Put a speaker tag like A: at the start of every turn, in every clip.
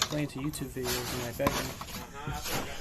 A: explain to YouTube videos in my bedroom.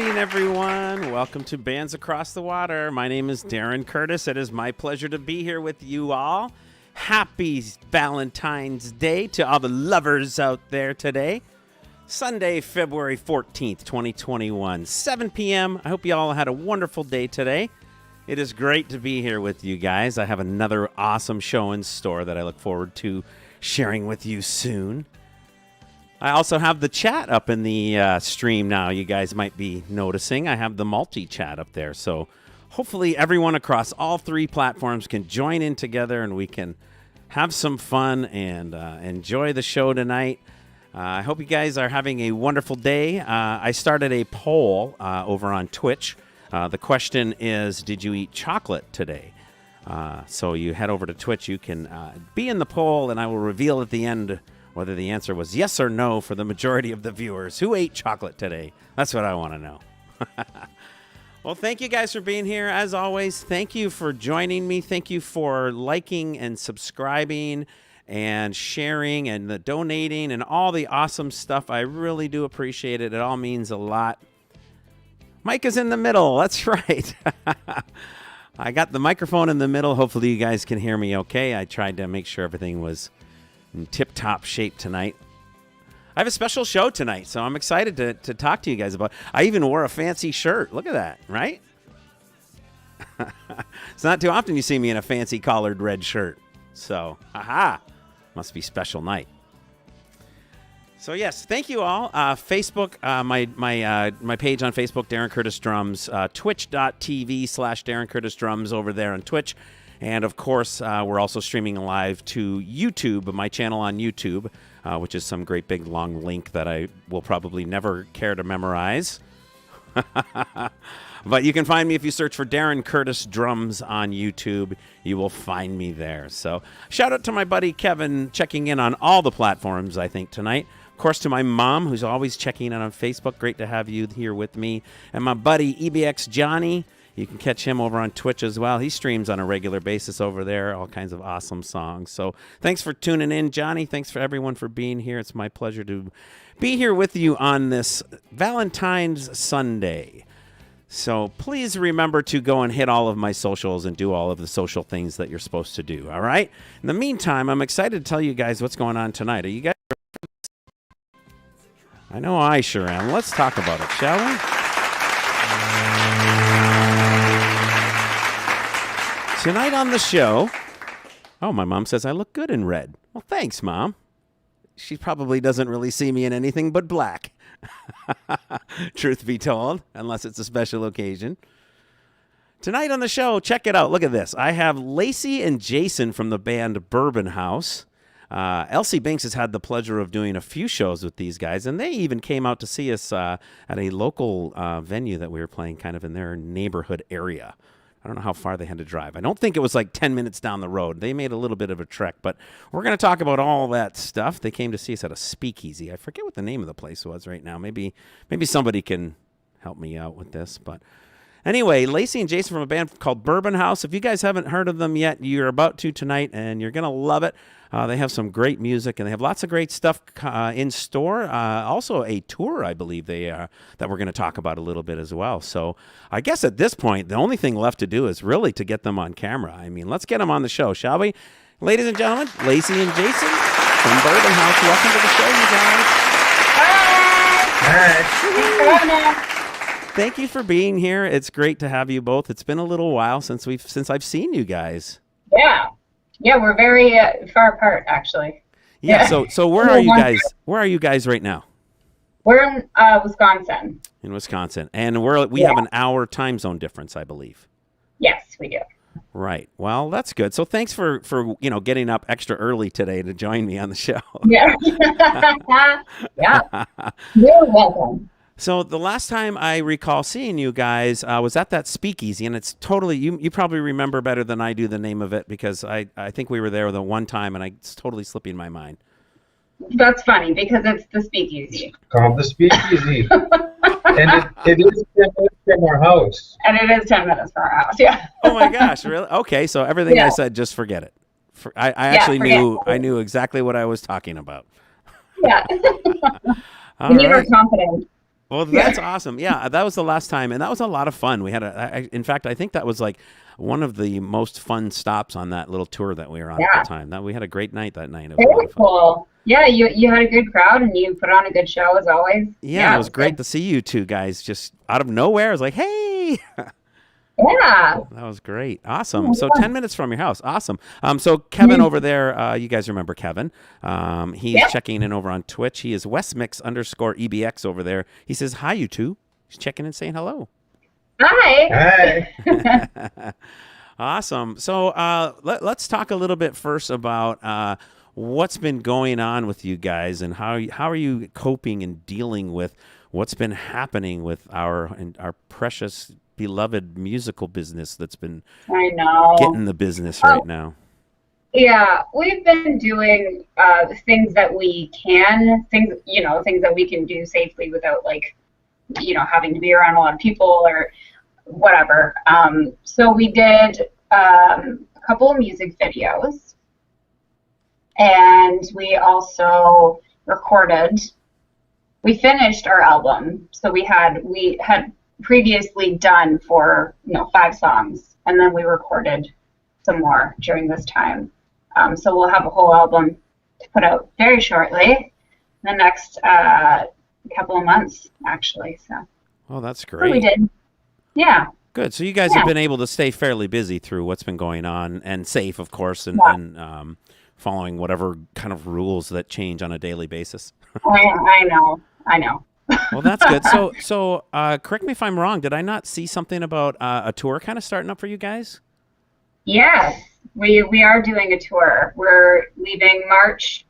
B: evening, everyone. Welcome to Bands Across the Water. My name is Darren Curtis. It is my pleasure to be here with you all. Happy Valentine's Day to all the lovers out there today. Sunday, February 14th, 2021, 7 p.m. I hope you all had a wonderful day today. It is great to be here with you guys. I have another awesome show in store that I look forward to sharing with you soon. I also have the chat up in the stream now. You guys might be noticing I have the multi-chat up there. So hopefully everyone across all three platforms can join in together and we can have some fun and enjoy the show tonight. I hope you guys are having a wonderful day. I started a poll over on Twitch. The question is, did you eat chocolate today? So you head over to Twitch. You can be in the poll, and I will reveal at the end whether the answer was yes or no for the majority of the viewers. Who ate chocolate today? That's what I want to know. Well, thank you guys for being here. As always, thank you for joining me. Thank you for liking and subscribing and sharing and the donating and all the awesome stuff. I really do appreciate it. It all means a lot. Mike is in the middle. That's right. I got the microphone in the middle. Hopefully you guys can hear me okay. I tried to make sure everything was in tip-top shape tonight. I have a special show tonight, so I'm excited to talk to you guys about it. I even wore a fancy shirt. Look at that, right? It's not too often you see me in a fancy collared red shirt. So, aha, must be special night. So yes, thank you all. Facebook, my page on Facebook, Darren Curtis Drums, twitch.tv/Darren Curtis Drums over there on Twitch. And of course, we're also streaming live to YouTube, my channel on YouTube, which is some great big long link that I will probably never care to memorize. But you can find me if you search for Darren Curtis Drums on YouTube. You will find me there. So shout out to my buddy Kevin checking in on all the platforms, I think, tonight. Of course, to my mom, who's always checking in on Facebook. Great to have you here with me. And my buddy EBX Johnny. You can catch him over on Twitch as well. He streams on a regular basis over there, all kinds of awesome songs. So thanks for tuning in, Johnny. Thanks for everyone for being here. It's my pleasure to be here with you on this Valentine's Sunday. So please remember to go and hit all of my socials and do all of the social things that you're supposed to do, all right? In the meantime, I'm excited to tell you guys what's going on tonight. Are you guys ready? I know I sure am. Let's talk about it, shall we? Tonight on the show, oh, my mom says I look good in red. Well, thanks, Mom. She probably doesn't really see me in anything but black. Truth be told, unless it's a special occasion. Tonight on the show, check it out. Look at this. I have Lacey and Jason from the band Bourbon House. Elsie Banks has had the pleasure of doing a few shows with these guys, and they even came out to see us at a local venue that we were playing kind of in their neighborhood area. I don't know how far they had to drive. I don't think it was like 10 minutes down the road. They made a little bit of a trek, but we're going to talk about all that stuff. They came to see us at a speakeasy. I forget what the name of the place was right now. Maybe somebody can help me out with this. But anyway, Lacey and Jason from a band called Bourbon House. If you guys haven't heard of them yet, you're about to tonight, and you're going to love it. They have some great music, and they have lots of great stuff in store. Also a tour, I believe, that we're going to talk about a little bit as well. So I guess at this point, the only thing left to do is really to get them on camera. I mean, let's get them on the show, shall we? Ladies and gentlemen, Lacey and Jason from Bourbon House. Welcome to the show, you guys. Hi. Thank you for being here. It's great to have you both. It's been a little while since I've seen you guys.
C: Yeah, we're very far apart, actually.
B: Yeah. So where are you guys? Where are you guys right now?
C: We're in Wisconsin.
B: In Wisconsin, and we have an hour time zone difference, I believe.
C: Yes, we do.
B: Right. Well, that's good. So thanks for getting up extra early today to join me on the show.
C: Yeah. Yeah. You're welcome.
B: So the last time I recall seeing you guys was at that speakeasy, and it's totally, you probably remember better than I do the name of it, because I think we were there the one time, and it's totally slipping my mind.
C: That's funny, because it's the speakeasy.
D: Called the speakeasy. And it is 10 minutes from our house.
C: And it is 10 minutes from our house, yeah.
B: Oh my gosh, really? Okay, so everything I said, just forget it. I actually knew exactly what I was talking about.
C: Yeah.
B: All
C: we need
B: right.
C: our confidence.
B: Well, that's awesome. Yeah, that was the last time, and that was a lot of fun. We had in fact, I think that was like one of the most fun stops on that little tour that we were on at the time. That we had a great night that night. It was
C: Very cool. Yeah, you had a good crowd and you put on a good show as always.
B: Yeah, it was great to see you two guys just out of nowhere. I was like, hey.
C: Yeah.
B: That was great. Awesome. So 10 minutes from your house. Awesome. So Kevin over there, you guys remember Kevin. He's checking in over on Twitch. He is Westmix_EBX over there. He says, hi, you two. He's checking in saying hello.
C: Hi.
D: Hi.
B: Awesome. So let's talk a little bit first about what's been going on with you guys and how are you coping and dealing with what's been happening with our precious beloved musical business that's been getting the business right now.
C: Yeah, we've been doing things that we can, things that we can do safely without having to be around a lot of people or whatever. So we did a couple of music videos, and we also we finished our album. So we had previously done 5 songs, and then we recorded some more during this time. So we'll have a whole album to put out very shortly, in the next couple of months, actually. So.
B: Oh, that's great.
C: We did. Yeah.
B: Good. So you guys have been able to stay fairly busy through what's been going on, and safe, of course, and following whatever kind of rules that change on a daily basis.
C: I know.
B: Well, that's good. So correct me if I'm wrong. Did I not see something about a tour kind of starting up for you guys?
C: Yes, we are doing a tour. We're leaving March.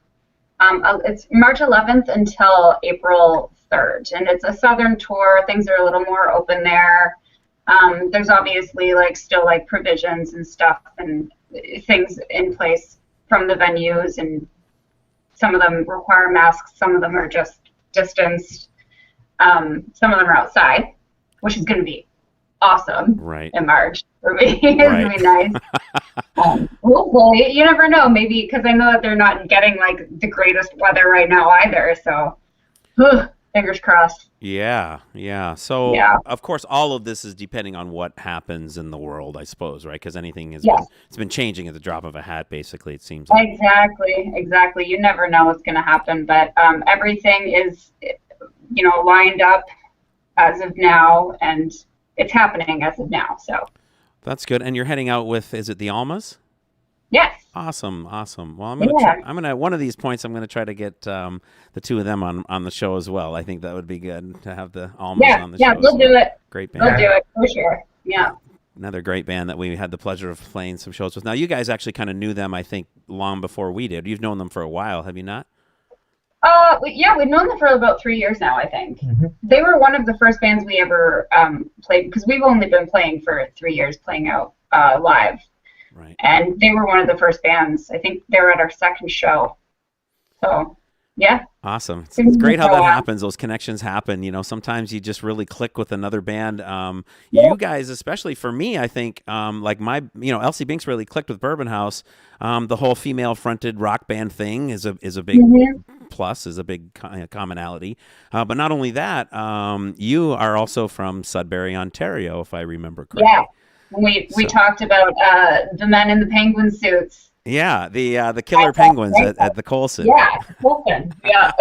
C: It's March 11th until April 3rd, and it's a southern tour. Things are a little more open there. There's obviously still provisions and stuff and things in place from the venues, and some of them require masks. Some of them are just distanced. Some of them are outside, which is going to be awesome in March for me. It's going to be nice. Hopefully, you never know. Maybe because I know that they're not getting the greatest weather right now either. So, fingers crossed.
B: Yeah. So, of course, all of this is depending on what happens in the world, I suppose, right? Because anything it's been changing at the drop of a hat, basically, it seems like.
C: Exactly. You never know what's going to happen, but everything is, lined up as of now, and it's happening as of now. So. That's
B: good. And you're heading out with, is it the Almas?
C: Yes.
B: Awesome. Well, I'm gonna one of these points. I'm gonna try to get the two of them on the show as well. I think that would be good to have the Almas on the show.
C: Yeah, we'll do it.
B: Great band.
C: We'll do it for sure. Yeah.
B: Another great band that we had the pleasure of playing some shows with. Now, you guys actually kind of knew them, I think, long before we did. You've known them for a while, have you not?
C: We've known them for about 3 years now, I think. Mm-hmm. They were one of the first bands we ever played, because we've only been playing for 3 years, playing out live.
B: Right.
C: And they were one of the first bands. I think they were at our second show. So, yeah.
B: Awesome. It's great how that happens. Those connections happen. Sometimes you just really click with another band. You guys, especially for me, I think, Elsie Binks really clicked with Bourbon House. The whole female-fronted rock band thing is a big plus, is a big commonality. But not only that, you are also from Sudbury, Ontario, if I remember correctly.
C: Yeah. We talked about the men in the penguin suits.
B: Yeah, the killer penguins at the Colson.
C: Yeah, Colson. Yeah.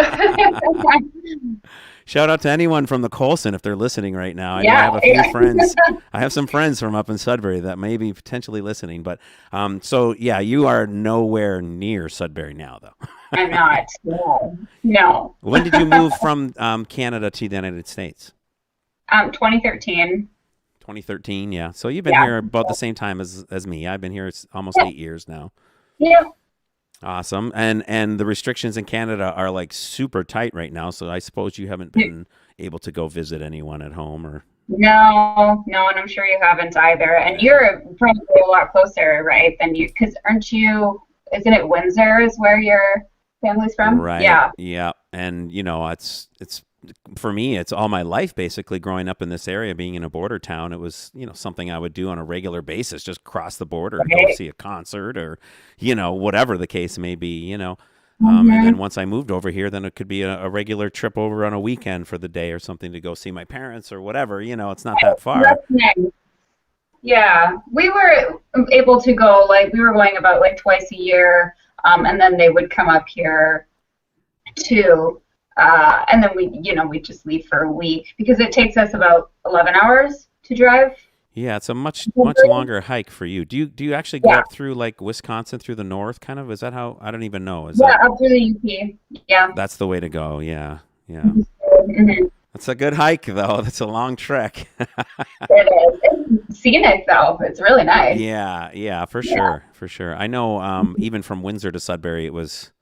B: Shout out to anyone from the Colson if they're listening right now. I have a few friends. I have some friends from up in Sudbury that may be potentially listening. But you are nowhere near Sudbury now, though.
C: I'm not. No.
B: When did you move from Canada to the United States?
C: 2013.
B: 2013, yeah. So you've been here about the same time as me. I've been here almost 8 years now.
C: Yeah.
B: Awesome. And the restrictions in Canada are super tight right now, so I suppose you haven't been able to go visit anyone at home or...
C: No, and I'm sure you haven't either. And you're probably a lot closer, right, than you, because isn't it Windsor is where your family's from?
B: Right. Yeah. And, it's for me, it's all my life basically growing up in this area, being in a border town. It was, something I would do on a regular basis, just cross the border and go see a concert or, whatever the case may be, And then once I moved over here, then it could be a regular trip over on a weekend for the day or something to go see my parents or whatever. It's not that far.
C: That's nice. Yeah, we were able to go, like, we were going about like twice a year, and then they would come up here too, and then we just leave for a week because it takes us about 11 hours to drive.
B: Yeah, it's a much longer hike for you. Do you actually go up through like Wisconsin through the north kind of? Is that how? I don't even know.
C: Up through the UP. Yeah.
B: That's the way to go. Yeah.
C: Mm-hmm.
B: That's a good hike though. That's a long trek.
C: It is. It's scenic though. It's really nice.
B: Yeah, for sure. I know even from Windsor to Sudbury it was,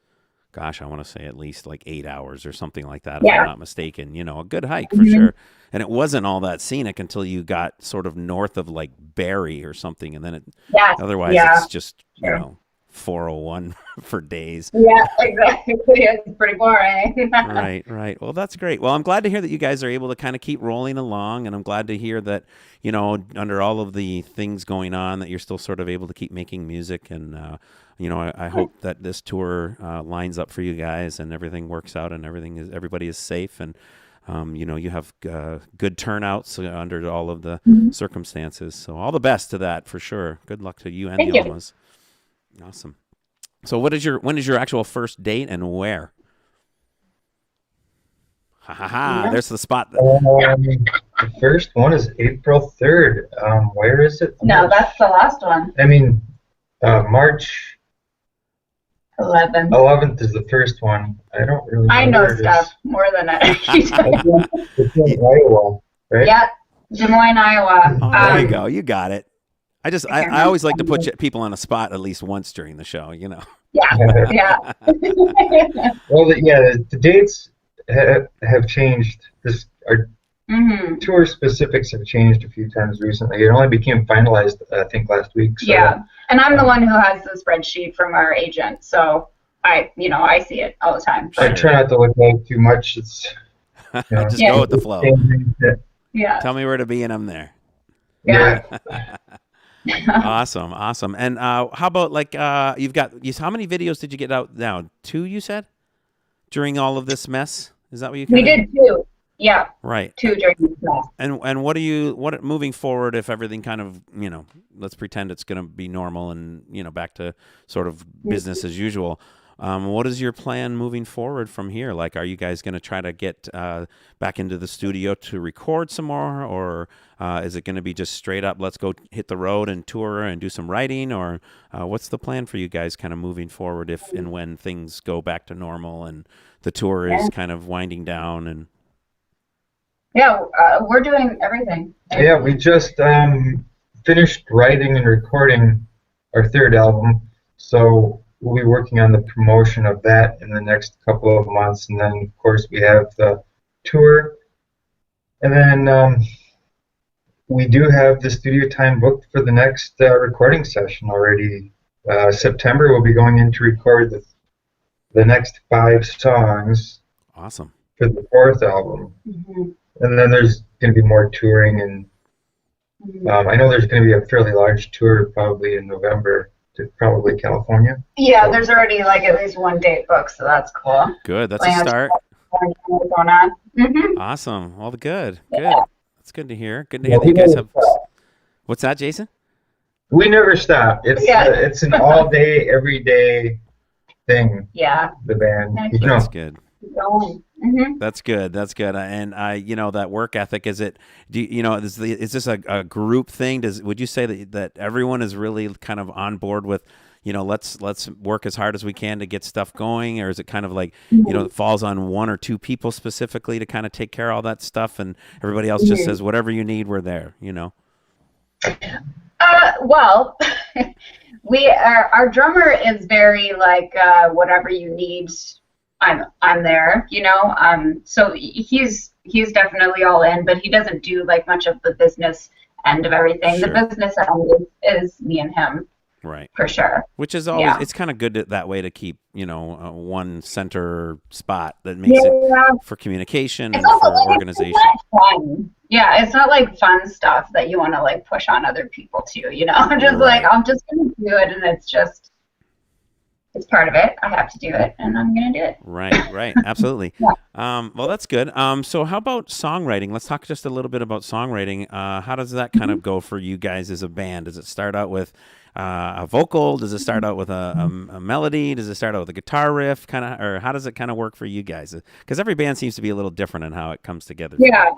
B: gosh, I want to say at least like 8 hours or something like that, if I'm not mistaken. A good hike for sure. And it wasn't all that scenic until you got sort of north of like Barrie or something, and then otherwise it's just 401 for days. Yeah,
C: exactly. It's pretty boring.
B: Right. Well, that's great. Well, I'm glad to hear that you guys are able to kind of keep rolling along, and I'm glad to hear that, under all of the things going on, that you're still sort of able to keep making music. And, I hope that this tour lines up for you guys and everything works out and everybody is safe. And, you have good turnouts under all of the circumstances. So all the best to that for sure. Good luck to you and the Almas. Awesome. So when is your actual first date and where? There's the spot.
D: The first one is April 3rd. Where is it?
C: No, that's the last one.
D: I mean, March
C: 11th.
D: 11th is the first one. I don't really know.
C: I know stuff more than
D: it's in Iowa, right?
C: Yeah, Des Moines, Iowa.
B: Oh, there you go. You got it. I always like to put people on a spot at least once during the show,
C: Yeah.
D: Well, the dates have changed. Our tour specifics have changed a few times recently. It only became finalized, I think, last week. So.
C: Yeah, and I'm the one who has the spreadsheet from our agent, so I see it all the time.
D: I try not to look at it too much. It's
B: just go with the flow.
C: Yeah.
B: Tell me where to be, and I'm there.
C: Yeah.
B: Awesome. And how about like how many videos did you get out now? 2, you said, during all of this mess? Is that what you?
C: We did 2. Yeah.
B: Right.
C: 2 during this mess.
B: And what moving forward, if everything kind of let's pretend it's going to be normal and back to sort of business as usual. What is your plan moving forward from here? Like, are you guys going to try to get back into the studio to record some more, or is it going to be just straight up, let's go hit the road and tour and do some writing, or what's the plan for you guys kind of moving forward if and when things go back to normal and the tour is kind of winding down? And
C: we're doing everything.
D: Yeah, we just finished writing and recording our 3rd album, so we'll be working on the promotion of that in the next couple of months, and then of course we have the tour, and then we do have the studio time booked for the next recording session already. September we'll be going in to record the next 5 songs.
B: Awesome.
D: For the 4th album, and then there's going to be more touring, and I know there's going to be a fairly large tour probably in November. Probably California.
C: Yeah, there's already like at least 1 date booked, so that's cool.
B: Good, that's a start.
C: Going on.
B: Awesome. Well, good. That's good to hear. Good to hear that you guys have. What's that, Jason?
D: We never stop. It's an all day, every day thing.
C: Yeah.
D: The band.
B: That's good.
C: Mm-hmm.
B: That's good. And that work ethic, is this a group thing? Would you say that everyone is really kind of on board with, let's work as hard as we can to get stuff going, or is it kind of like, it falls on 1 or 2 people specifically to kind of take care of all that stuff, and everybody else just says, whatever you need, we're there,
C: Well, our drummer is very like, whatever you need, I'm there, so he's definitely all in, but he doesn't do like much of the business end of everything. Sure. The business end is me and him.
B: Right.
C: For sure.
B: Which is always, it's kind of good that way to keep, one center spot that makes it for communication and for organization.
C: It's fun. Yeah, it's not like fun stuff that you want to like push on other people too, I'm just like, I'm just going to do it, and it's just, it's part of it. I have to do it, and I'm gonna do it.
B: Right, absolutely.
C: Yeah.
B: Well, that's good. So how about songwriting? Let's talk just a little bit about songwriting. How does that kind of go for you guys as a band? Does it start out with a vocal? Does it start out with a melody? Does it start out with a guitar riff? Kind of, or how does it kind of work for you guys? Because every band seems to be a little different in how it comes together.
C: Yeah.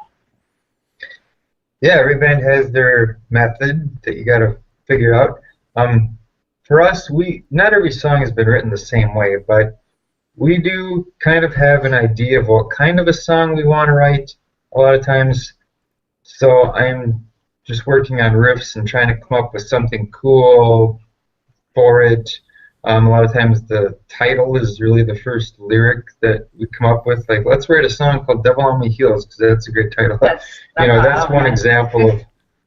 D: Yeah, every band has their method that you got to figure out. For us, not every song has been written the same way, but we do kind of have an idea of what kind of a song we want to write a lot of times. So I'm just working on riffs and trying to come up with something cool for it. A lot of times the title is really the first lyric that we come up with. Like, let's write a song called "Devil on My Heels" because that's a great title. That's one example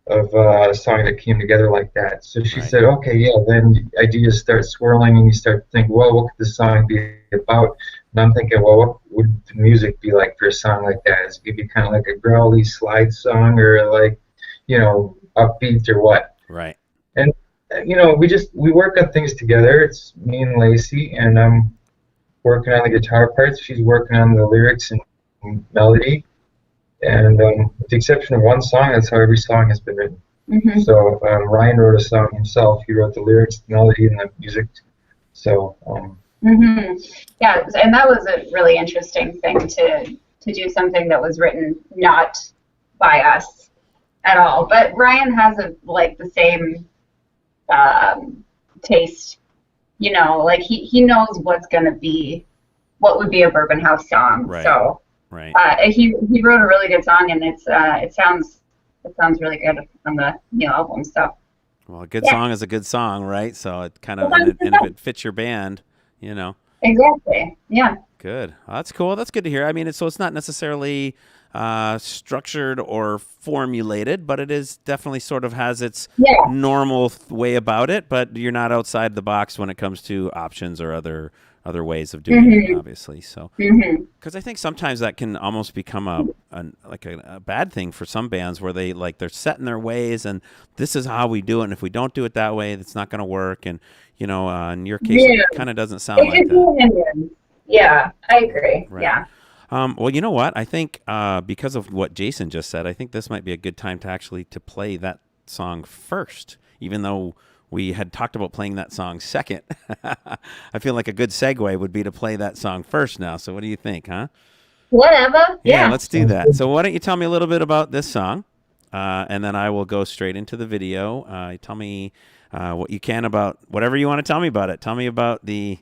D: of a song that came together like that. So she said, okay, yeah, then ideas start swirling and you start to think, well, what could this song be about? And I'm thinking, well, what would the music be like for a song like that? Is it going to be kind of like a growly slide song or like, upbeat or what?
B: Right.
D: And, we work on things together. It's me and Lacey, and I'm working on the guitar parts. She's working on the lyrics and melody. And with the exception of one song, that's how every song has been written.
C: Mm-hmm.
D: So Ryan wrote a song himself. He wrote the lyrics, the melody, and the music. So.
C: Yeah, and that was a really interesting thing to do something that was written not by us at all. But Ryan has the same taste. Like he knows what would be a Bourbon House song.
B: Right.
C: So.
B: Right.
C: He wrote a really good song, and it sounds really good on the new album. So.
B: Well, a good song is a good song, right? So it kind of, and if it fits your band,
C: Exactly. Yeah.
B: Good. Well, that's cool. That's good to hear. I mean, it's not necessarily structured or formulated, but it is definitely sort of has its normal way about it. But you're not outside the box when it comes to options or other ways of doing it, obviously. So, because I think sometimes that can almost become a bad thing for some bands where they're set in their ways and this is how we do it. And if we don't do it that way, it's not going to work. And in your case, it kind of doesn't sound like that.
C: Yeah, I agree.
B: Right.
C: Yeah.
B: Well, you know what? I think because of what Jason just said, I think this might be a good time to play that song first, even though we had talked about playing that song second. I feel like a good segue would be to play that song first now. So what do you think, huh?
C: Whatever.
B: Yeah, let's do that. So why don't you tell me a little bit about this song, and then I will go straight into the video. Tell me what you can about whatever you want to tell me about it. Tell me about the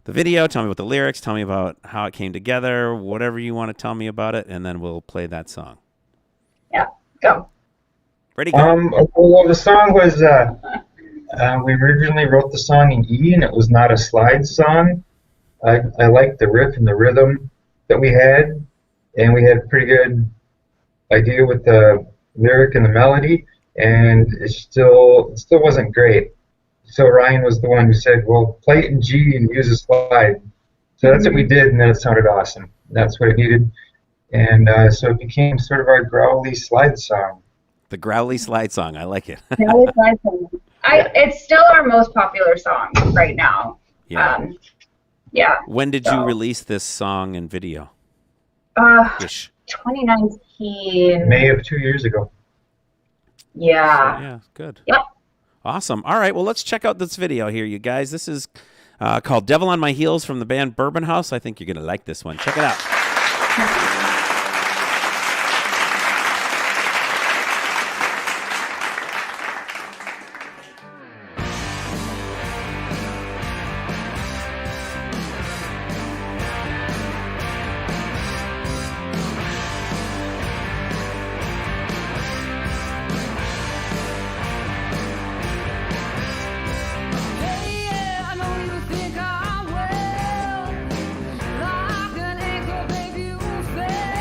B: video. Tell me about the lyrics. Tell me about how it came together. Whatever you want to tell me about it, and then we'll play that song.
C: Yeah, go.
B: Ready? Go.
D: Well, the song was... we originally wrote the song in E, and it was not a slide song. I liked the riff and the rhythm that we had, and we had a pretty good idea with the lyric and the melody, and it still wasn't great. So Ryan was the one who said, well, play it in G and use a slide. So that's what we did, and then it sounded awesome. That's what it needed. And so it became sort of our growly slide song.
B: The growly slide song. I like it.
C: Growly slide song. It's still our most popular song right now.
B: Yeah.
C: Yeah.
B: When did you release this song and video?
C: 2019.
D: May of 2 years ago.
C: Yeah.
B: So, yeah, good.
C: Yep.
B: Awesome. All right, well, let's check out this video here, you guys. This is called Devil on My Heels from the band Bourbon House. I think you're going to like this one. Check it out.
E: Like an anchor, baby, you fell.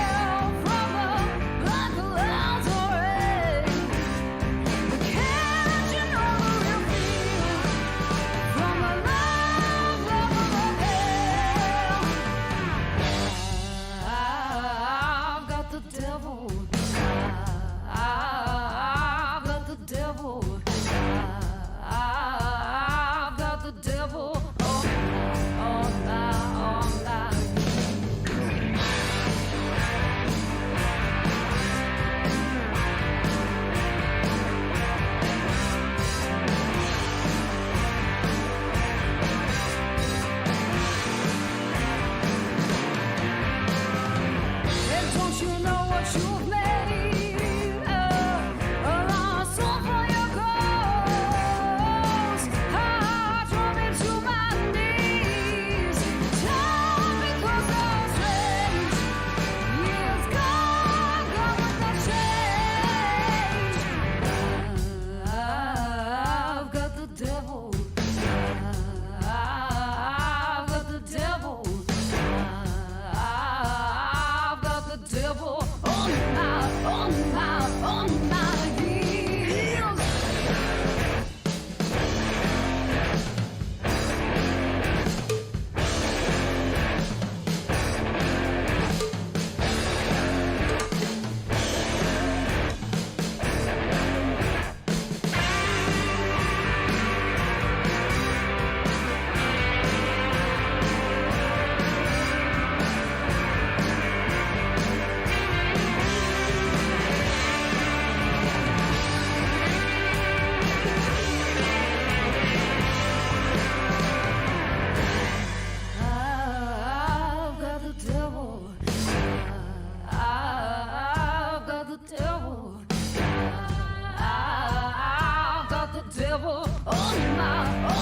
E: devil on my heels.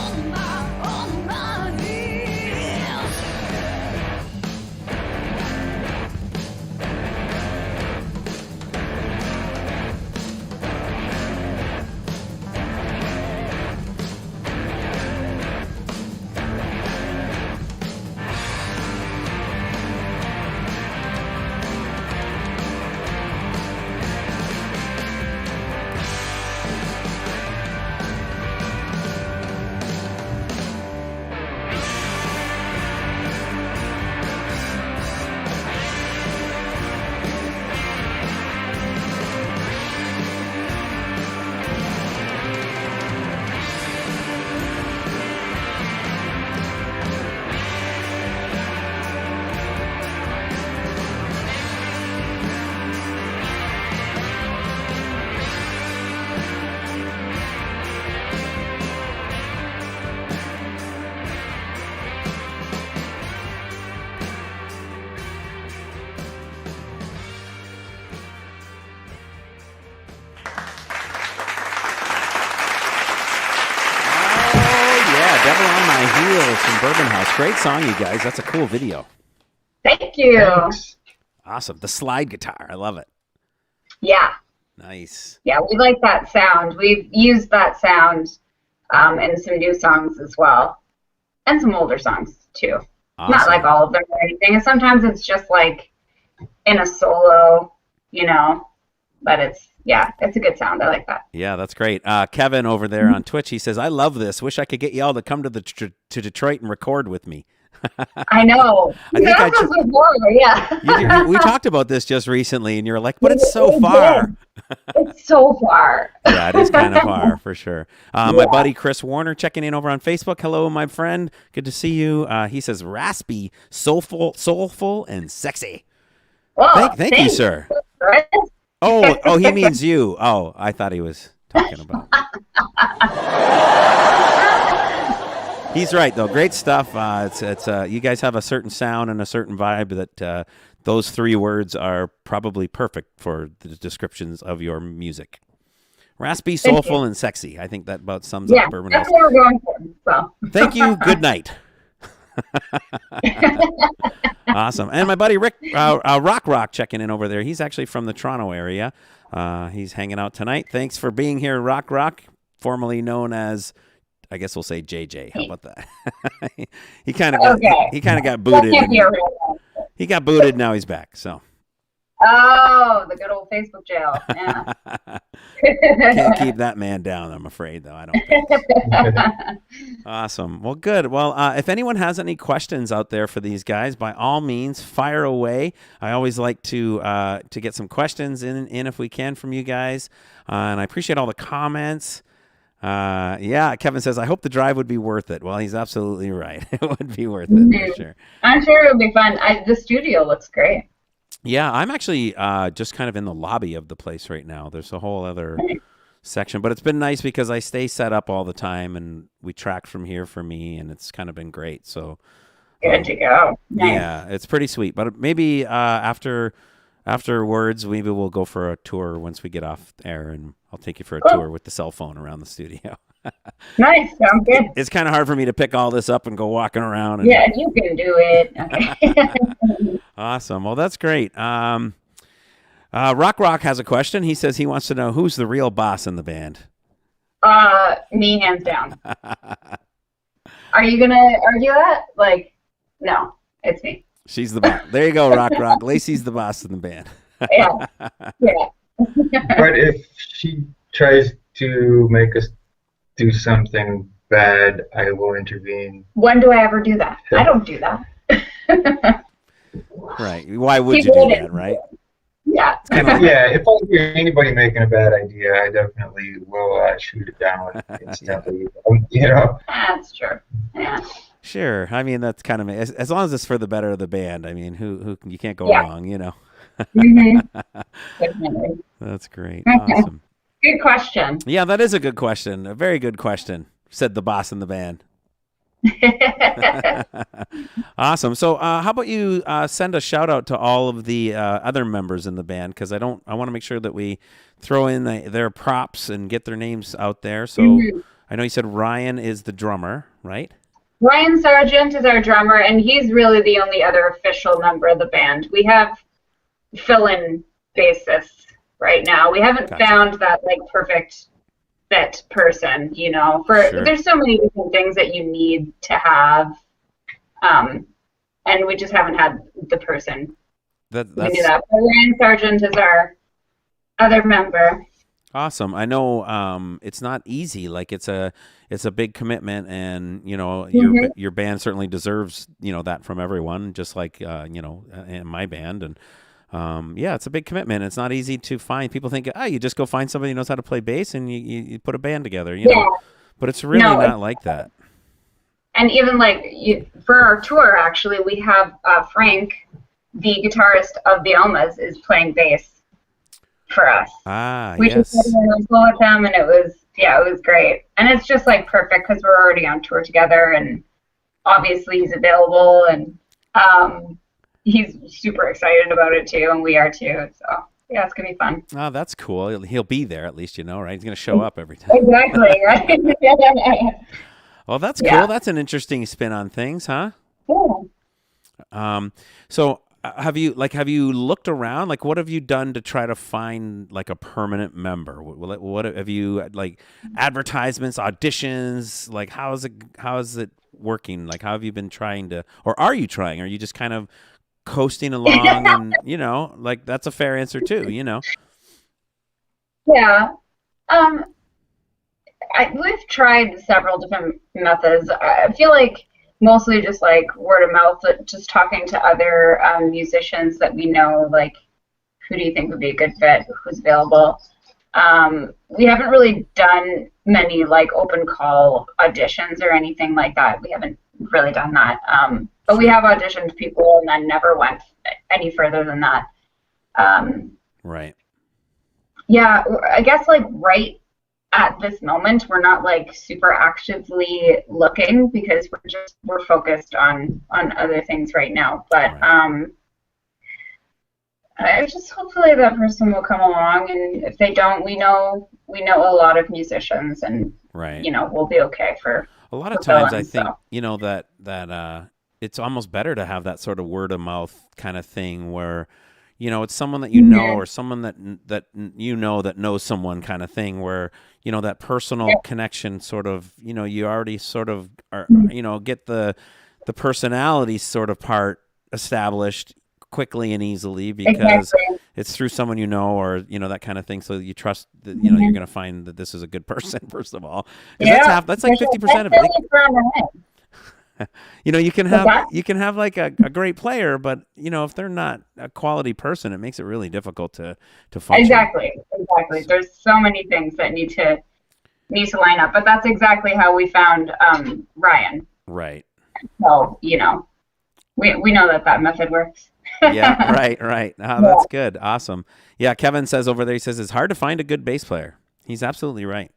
B: Devil on My Heels from Bourbon House. Great song, you guys. That's a cool video.
C: Thank you.
D: Thanks.
B: Awesome. The slide guitar. I love it.
C: Yeah.
B: Nice.
C: Yeah, we like that sound. We've used that sound in some new songs as well. And some older songs, too.
B: Awesome.
C: Not like all of them or anything. And sometimes it's just like in a solo, you know. But it's a good sound. I like that.
B: Yeah, that's great. Kevin over there on Twitch, he says, I love this. Wish I could get y'all to come to to Detroit and record with me.
C: I know. Yeah.
B: We talked about this just recently, and you're like, but it's so far.
C: It's so far.
B: Yeah, it is kind of far, for sure. My buddy Chris Warner checking in over on Facebook. Hello, my friend. Good to see you. He says, raspy, soulful, and sexy.
C: Whoa,
B: thank you, sir. Oh, he means you. Oh, I thought he was talking about. He's right, though. Great stuff. It's you guys have a certain sound and a certain vibe that those three words are probably perfect for the descriptions of your music. Raspy, soulful, and sexy. I think that about sums up Bourbon House.
C: That's what we're going for. So.
B: Thank you. Good night. Awesome. And my buddy Rick Rock checking in over there. He's actually from the Toronto area. He's hanging out tonight. Thanks for being here, Rock, formerly known as, I guess we'll say JJ. How about that? he kind of got booted. He got booted. Now he's back. So.
C: Oh, the good old Facebook jail. Yeah.
B: Can't keep that man down, I'm afraid, though. I don't think. Awesome. Well, good. Well, if anyone has any questions out there for these guys, by all means, fire away. I always like to get some questions in if we can from you guys. And I appreciate all the comments. Kevin says, I hope the drive would be worth it. Well, he's absolutely right. It would be worth it, for sure.
C: I'm sure it would be fun. The studio looks great.
B: Yeah, I'm actually just kind of in the lobby of the place right now. There's a whole other section, but it's been nice because I stay set up all the time, and we track from here for me, and it's kind of been great. So
C: good to go. Nice.
B: Yeah, it's pretty sweet. But maybe afterwards, maybe we'll go for a tour once we get off air, and I'll take you for a tour with the cell phone around the studio.
C: Nice, sounds good.
B: It's kind of hard for me to pick all this up and go walking around.
C: Yeah, you can do it. Okay.
B: Awesome. Well, that's great. Rock has a question. He says he wants to know who's the real boss in the band.
C: Me, hands down. Are you gonna argue that? Like, no, it's me.
B: She's the boss. There you go, Rock. Lacey's the boss in the band.
C: Yeah.
D: But if she tries to make us do something bad, I will intervene.
C: When do I ever do that? I don't do that.
B: Right. Why would you do that, right?
C: Yeah.
D: Yeah, if I hear anybody making a bad idea, I definitely will shoot it down instantly.
C: That's true. Yeah.
B: Sure. I mean, that's kind of, as long as it's for the better of the band. I mean, who you can't go wrong,
C: Definitely.
B: That's great. Awesome.
C: Good question.
B: Yeah, that is a good question. A very good question, said the boss in the band. Awesome. So how about you send a shout out to all of the other members in the band, because I want to make sure that we throw in their props and get their names out there. So I know you said Ryan is the drummer, right?
C: Ryan Sargent is our drummer, and he's really the only other official member of the band. We have fill-in bassists right now. We haven't
B: Gotcha.
C: found that like perfect fit person, you know.
B: Sure.
C: There's so many different things that you need to have, and we just haven't had the person to do
B: That's
C: that. But Ryan Sargent is our other member.
B: awesome. I know it's not easy. Like it's a big commitment, and you know your band certainly deserves that from everyone, just like in my band. And yeah, it's a big commitment. It's not easy to find. People think, you just go find somebody who knows how to play bass and you put a band together, know. But it's really not like that.
C: And even like for our tour, actually, we have Frank, the guitarist of the Almas, is playing bass for us. We just had a rehearsal with him, and it was great. And it's just like perfect because we're already on tour together, and obviously he's available, and he's super excited about it too, and we are too. So yeah, it's gonna be fun.
B: Oh, that's cool. He'll be there at least, right? He's gonna show up every time.
C: Exactly, right?
B: Well, that's cool. That's an interesting spin on things, huh?
C: Yeah.
B: So have you looked around? Like, what have you done to try to find like a permanent member? What have you like advertisements, auditions? Like, how is it working? Like, how have you been trying to, or are you trying? Are you just kind of coasting along and like that's a fair answer too,
C: Yeah. We've tried several different methods. I feel like mostly just like word of mouth, just talking to other musicians that we know, like, who do you think would be a good fit, who's available. We haven't really done many like open call auditions or anything like that. We haven't really done that. But we have auditioned people and then never went any further than that.
B: Right.
C: Yeah, I guess like right at this moment, we're not like super actively looking because we're focused on other things right now. But I just hopefully that person will come along, and if they don't, we know a lot of musicians, and we'll be okay for
B: a lot of times. I think that it's almost better to have that sort of word of mouth kind of thing where it's someone that you know or someone that that knows someone kind of thing where that personal connection sort of you already sort of are get the personality sort of part established quickly and easily because it's through someone or that kind of thing, so you trust that you're going to find that this is a good person first of all, because that's like 50% of it. You can have like a great player, but if they're not a quality person, it makes it really difficult to function.
C: Exactly. There's so many things that need to line up, but that's exactly how we found Ryan.
B: Right.
C: So we know that method works.
B: Yeah. Right. Oh, that's good. Awesome. Yeah. Kevin says over there, he says it's hard to find a good bass player. He's absolutely right.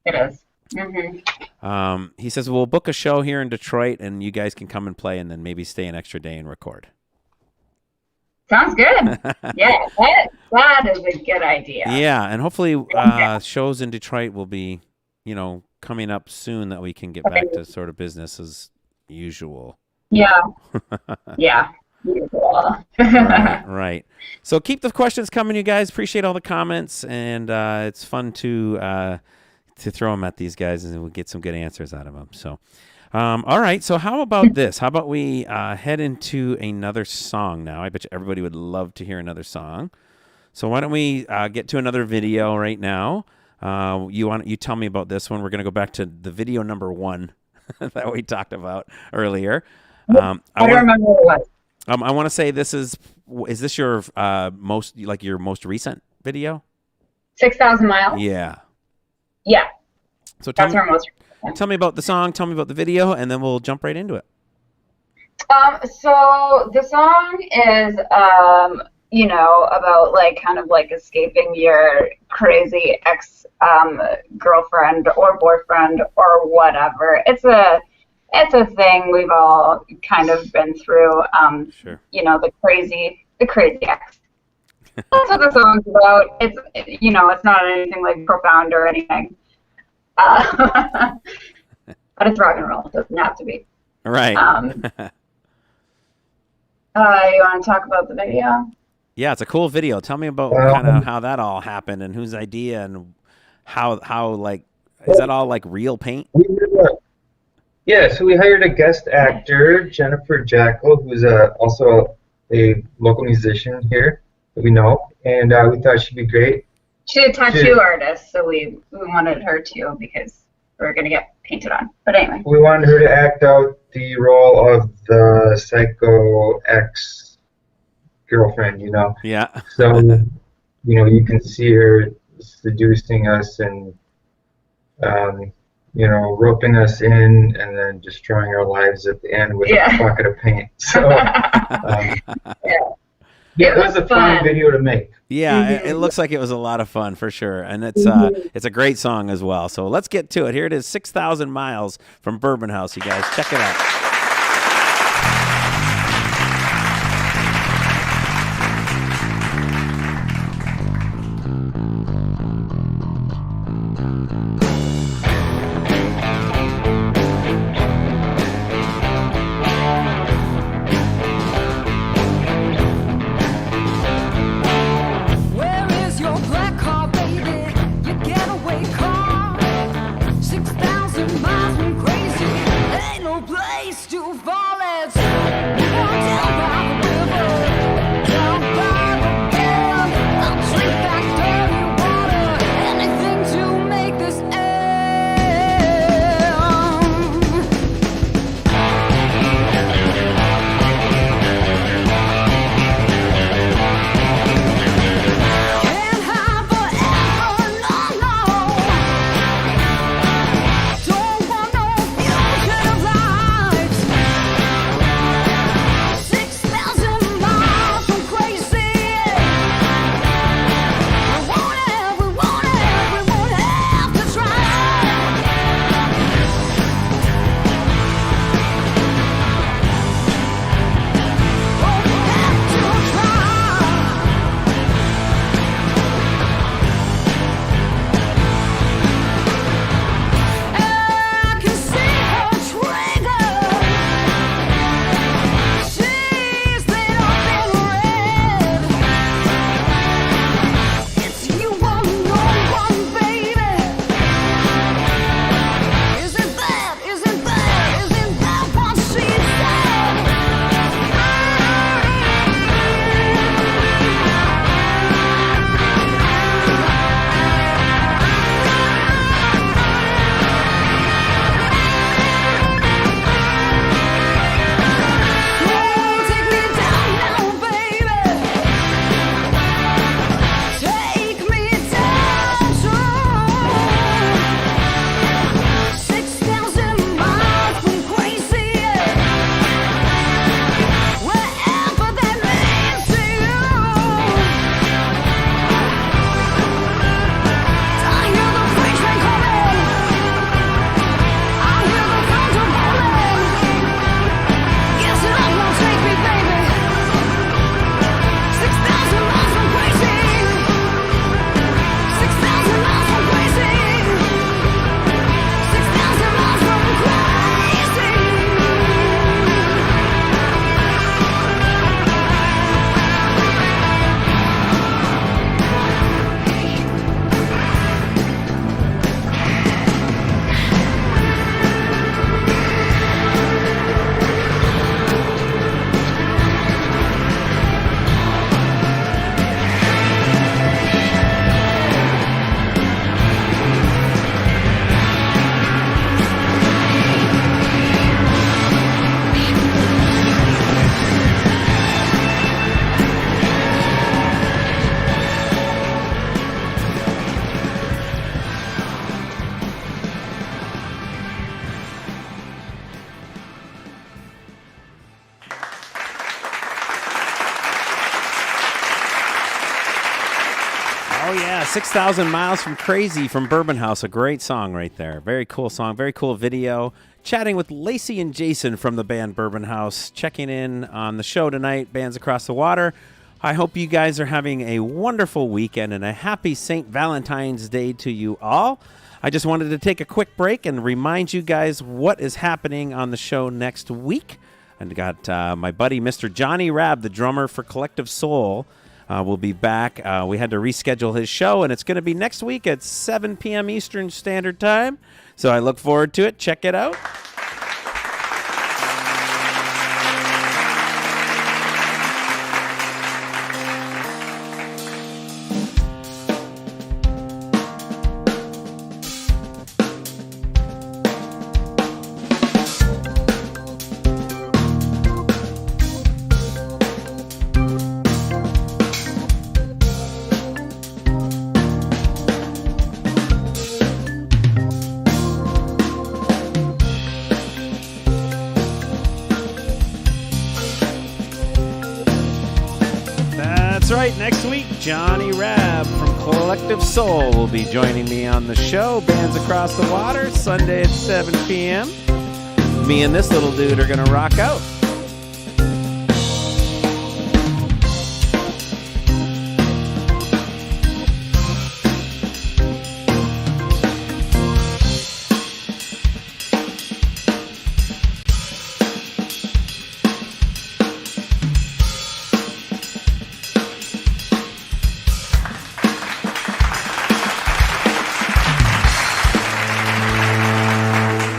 C: It is. Mm-hmm.
B: He says we'll book a show here in Detroit, and you guys can come and play, and then maybe stay an extra day and record.
C: Sounds good. Yeah, that is a good idea.
B: Yeah, and hopefully shows in Detroit will be, coming up soon that we can get back to sort of business as usual.
C: Yeah. Yeah. Beautiful.
B: Right. So keep the questions coming, you guys. Appreciate all the comments, and it's fun to throw them at these guys, and we'll get some good answers out of them. So, all right. So how about this? How about we head into another song now? I bet you everybody would love to hear another song. So why don't we get to another video right now? You tell me about this one. We're going to go back to the video number 1 that we talked about earlier.
C: I don't remember what it was.
B: I want to say is this your your most recent video?
C: 6,000 miles.
B: Yeah.
C: Yeah.
B: So
C: that's our most.
B: Tell me about the song. Tell me about the video, and then we'll jump right into it.
C: So the song is about like kind of like escaping your crazy ex girlfriend or boyfriend or whatever. It's a thing we've all kind of been through.
B: Sure.
C: The crazy ex. That's what the song's about. It's it's not anything like profound or anything. But it's rock and roll. It doesn't have to be.
B: Right.
C: You want to talk about the video?
B: Yeah, it's a cool video. Tell me about kind of how that all happened and whose idea and how like is that all like real paint?
D: So we hired a guest actor, Jennifer Jackal, who's also a local musician here that we know, and we thought she'd be great.
C: She's a tattoo artist, so we wanted her to because we were going to get painted on. But anyway.
D: We wanted her to act out the role of the psycho ex-girlfriend, you know.
B: Yeah.
D: So, you know, you can see her seducing us and, you know, roping us in and then destroying our lives at the end with a bucket of paint. So, it was a fun video to make.
B: Yeah, it looks like it was a lot of fun for sure, and it's a great song as well. So let's get to it. Here it is, 6,000 Miles from Bourbon House. You guys, check it out.
E: Where is your black car, baby? Your getaway car. 6,000 miles from crazy. Ain't no place to fall. It's down by the river, down by the bend. I'll drink that dirty water, anything to make this end. Can't hide forever, no, no. Don't want no fugitive lives. 6,000 miles from crazy. We won't have to try. Won't have to try. I can see her trigger. She's lit up in red. It's you want no one, baby. Isn't that what she Take me down now, baby. Take me down to 6,000 miles from crazy. Wherever that leads to you. I hear the freight train coming. I hear the thunder rolling. Yes, it all will take me, baby. 6,000 miles from crazy. 6,000 miles from crazy. 6,000 miles from crazy.
B: Oh yeah, 6,000 Miles from Crazy from Bourbon House. A great song right there. Very cool song, very cool video. Chatting with Lacey and Jason from the band Bourbon House, checking in on the show tonight, Bands Across the Water. I hope you guys are having a wonderful weekend and a happy St. Valentine's Day to you all. I just wanted to take a quick break and remind you guys what is happening on the show next week. I got my buddy, Mr. Johnny Rabb, the drummer for Collective Soul, will be back. We had to reschedule his show, and it's going to be next week at 7 p.m. Eastern Standard Time. So I look forward to it. Check it out. Next week, Johnny Rabb from Collective Soul will be joining me on the show. Bands Across the Water, Sunday at 7 p.m. Me and this little dude are going to rock out.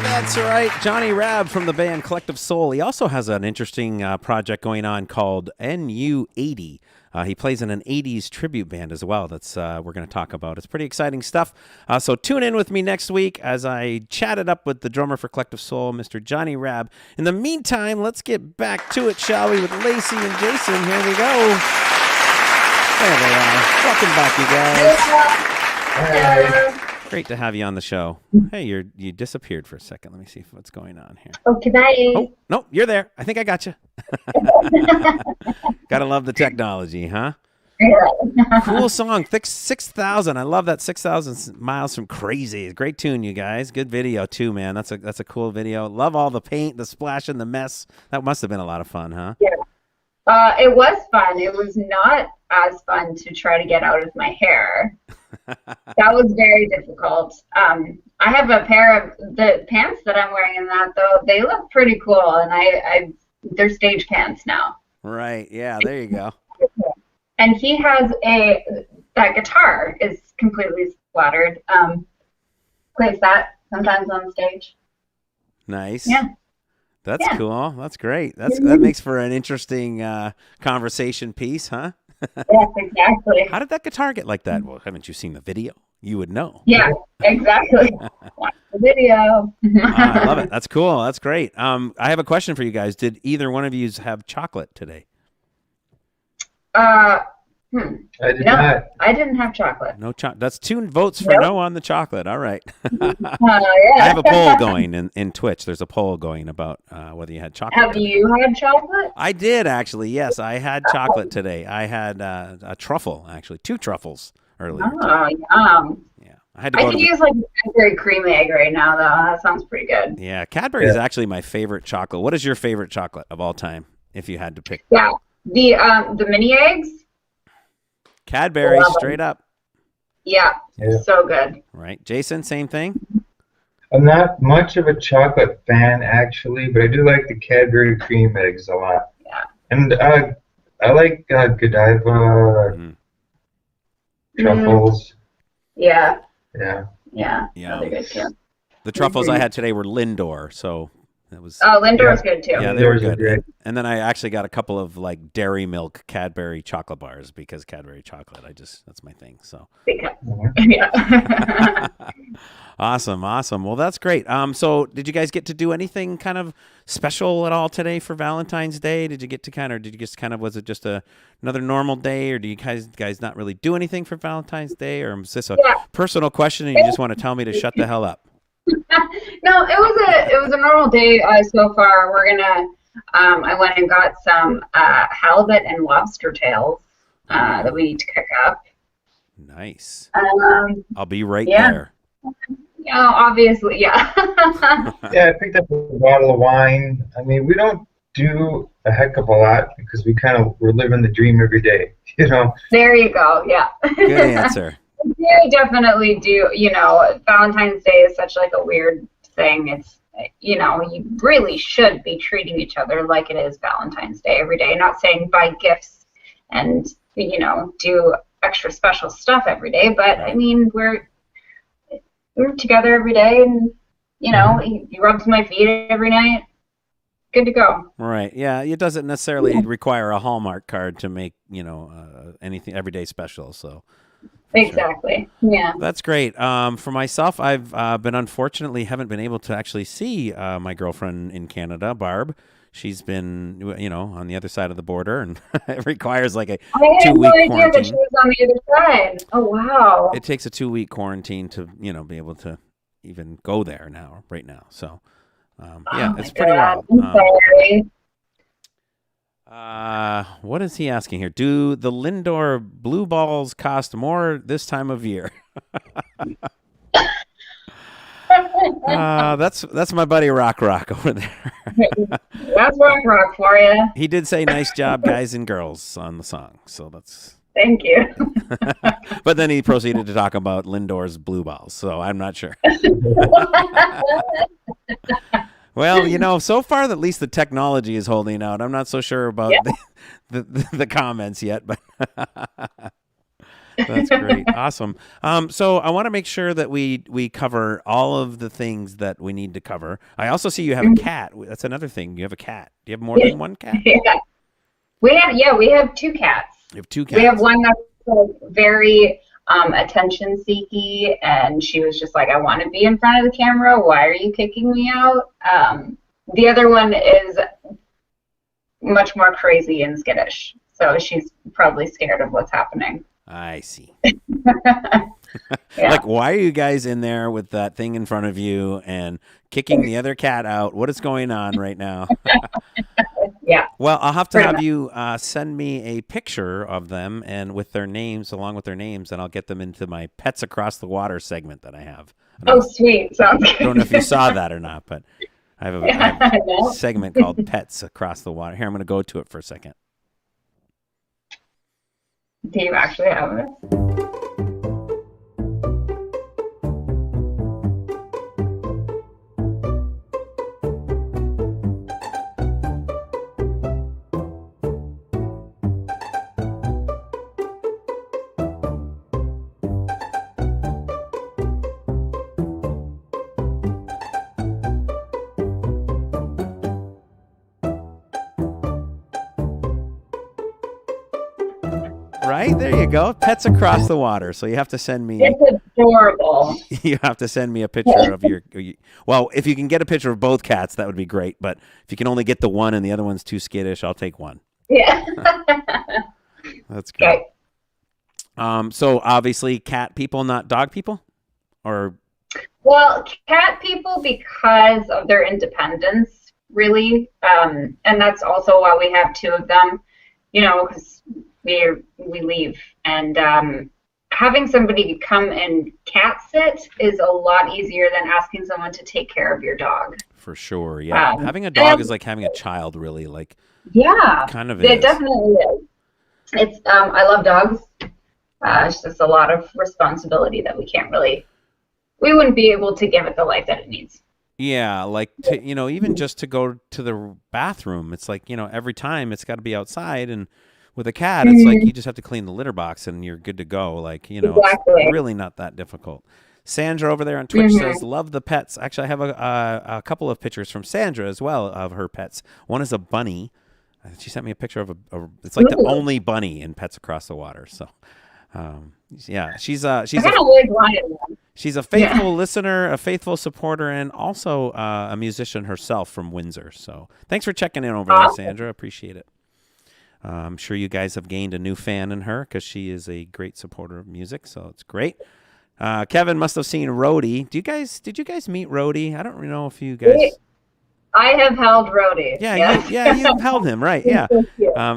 B: That's right, Johnny Rabb from the band Collective Soul. He also has an interesting project going on called NU80. He plays in an 80s tribute band as well. That's we're going to talk about. It's pretty exciting stuff. So tune in with me next week as I chatted up with the drummer for Collective Soul, Mr. Johnny Rabb. In the meantime, let's get back to it, shall we, with Lacey and Jason. Here we go. There they are. Welcome back, you guys.
D: Hi.
B: Great to have you on the show. Hey, you disappeared for a second. Let me see what's going on here.
C: Okay, bye.
B: Oh, no, you're there. I think I got you. Gotta love the technology, huh? Cool song, 6,000. I love that 6,000 miles from crazy. Great tune, you guys. Good video too, man. That's a cool video. Love all the paint, the splash, and the mess. That must have been a lot of fun, huh?
C: Yeah. It was fun. It was not as fun to try to get out of my hair. That was very difficult. I have a pair of the pants that I'm wearing in that, though. They look pretty cool, and they're stage pants now.
B: Right. Yeah. There you go.
C: And he has that guitar is completely splattered. Plays that sometimes on stage.
B: Nice.
C: Yeah.
B: That's cool. That's great. That makes for an interesting conversation piece, huh?
C: Yes, exactly.
B: How did that guitar get like that? Well, haven't you seen the video? You would know.
C: Yeah, exactly. Watch the video.
B: I love it. That's cool. That's great. I have a question for you guys. Did either one of you have chocolate today?
D: I did not.
C: I didn't have chocolate.
B: No chocolate. That's 2 votes for no on the chocolate. All right.
C: Yeah.
B: I have a poll going in Twitch. There's a poll going about whether you had chocolate.
C: Have you had chocolate?
B: I did, actually. Yes, I had chocolate today. I had a truffle, actually. 2 truffles earlier.
C: Oh, yum.
B: Yeah. I could
C: use like a Cadbury cream egg right now, though. That sounds pretty good.
B: Yeah, Cadbury is actually my favorite chocolate. What is your favorite chocolate of all time, if you had to pick?
C: Yeah, the mini eggs.
B: Cadbury, straight up.
C: Yeah, so good.
B: Right. Jason, same thing?
D: I'm not much of a chocolate fan, actually, but I do like the Cadbury cream eggs a lot.
C: Yeah.
D: And I like Godiva truffles.
C: Yeah.
D: Yeah.
C: Yeah.
B: Yeah.
C: They're good too.
B: The truffles I had today were Lindor, so that was.
C: Oh, Lindor's good too.
B: Yeah, they were
D: Lindor's
B: good. And then I actually got a couple of like Dairy Milk Cadbury chocolate bars because Cadbury chocolate, that's my thing. So.
C: Yeah.
B: Awesome. Well, that's great. So did you guys get to do anything kind of special at all today for Valentine's Day? Was it just another normal day, or do you guys not really do anything for Valentine's Day, or is this a personal question and you just want to tell me to shut the hell up?
C: No, it was a normal day so far. We're gonna. I went and got some halibut and lobster tails that we need to cook up.
B: Nice.
C: I'll
B: be right there.
C: Yeah, obviously, yeah.
D: Yeah, I picked up a bottle of wine. I mean, we don't do a heck of a lot because we're living the dream every day, you know.
C: There you go. Yeah.
B: Good answer.
C: they definitely do. You know, Valentine's Day is such like a weird thing. It's, you know, you really should be treating each other like it is Valentine's Day every day. Not saying buy gifts and, you know, do extra special stuff every day, but I mean, we're together every day, and you know, he rubs my feet every night. Good to go.
B: Right. Yeah. It doesn't necessarily require a Hallmark card to make, you know, anything everyday special. So.
C: Exactly. Sure. Yeah.
B: That's great. For myself, I've unfortunately haven't been able to actually see my girlfriend in Canada, Barb. She's been, you know, on the other side of the border, and it requires like a 2-week
C: I had no idea
B: quarantine.
C: that she was on the other side. Oh, wow.
B: It takes a 2-week quarantine to, you know, be able to even go there right now. So, yeah, it's pretty wild.
C: I'm sorry.
B: What is he asking here? Do the Lindor blue balls cost more this time of year? That's my buddy Rock over there.
C: That's Rock for you.
B: He did say nice job, guys and girls, on the song. So that's.
C: Thank you.
B: But then he proceeded to talk about Lindor's blue balls. So I'm not sure. Well, you know, so far at least the technology is holding out. I'm not so sure about the comments yet, but that's great. Awesome. So I want to make sure that we cover all of the things that we need to cover. I also see you have a cat. That's another thing. You have a cat. Do you have more than one cat?
C: Yeah. We have 2 cats.
B: You have 2 cats.
C: We have one that's like very attention seeky, and she was just like, I want to be in front of the camera. Why are you kicking me out? The other one is much more crazy and skittish, so she's probably scared of what's happening.
B: I see.
C: Yeah.
B: Like, why are you guys in there with that thing in front of you and kicking the other cat out? What is going on right now?
C: Yeah.
B: Well, I'll have to have you send me a picture of them and with their names, along with their names, and I'll get them into my Pets Across the Water segment that I have.
C: Oh, sweet. Sounds good.
B: I don't know if you saw that or not, but I have a segment called Pets Across the Water. Here, I'm going to go to it for a second.
C: Do you actually have it?
B: Right? There you go. Pets Across the Water. So you have to send me.
C: It's adorable.
B: You have to send me a picture of your. Well, if you can get a picture of both cats, that would be great. But if you can only get the one and the other one's too skittish, I'll take one.
C: Yeah.
B: That's great. So obviously, cat people, not dog people, or.
C: Well, cat people because of their independence, really, and that's also why we have 2 of them. You know, because we leave, and having somebody come and cat sit is a lot easier than asking someone to take care of your dog.
B: For sure, yeah. Having a dog is like having a child, really. Like,
C: yeah,
B: kind of
C: it
B: is.
C: definitely is. It's I love dogs. It's just a lot of responsibility that we wouldn't be able to give it the life that it needs.
B: Yeah, like you know, even just to go to the bathroom, it's like, you know, every time it's got to be outside, and with a cat, it's like you just have to clean the litter box and you're good to go. Like, you know,
C: Exactly.
B: It's really not that difficult. Sandra over there on Twitch says, love the pets. Actually, I have a couple of pictures from Sandra as well of her pets. One is a bunny. She sent me a picture of it's like the only bunny in Pets Across the Water. So, yeah, she's a faithful listener, a faithful supporter, and also a musician herself from Windsor. So thanks for checking in over there, Sandra. Appreciate it. I'm sure you guys have gained a new fan in her because she is a great supporter of music, so it's great. Kevin must have seen Rhodey. Did you guys meet Rhodey? I don't really know if you guys.
C: I have held Rhodey.
B: Yeah, you've held him, right? Yeah.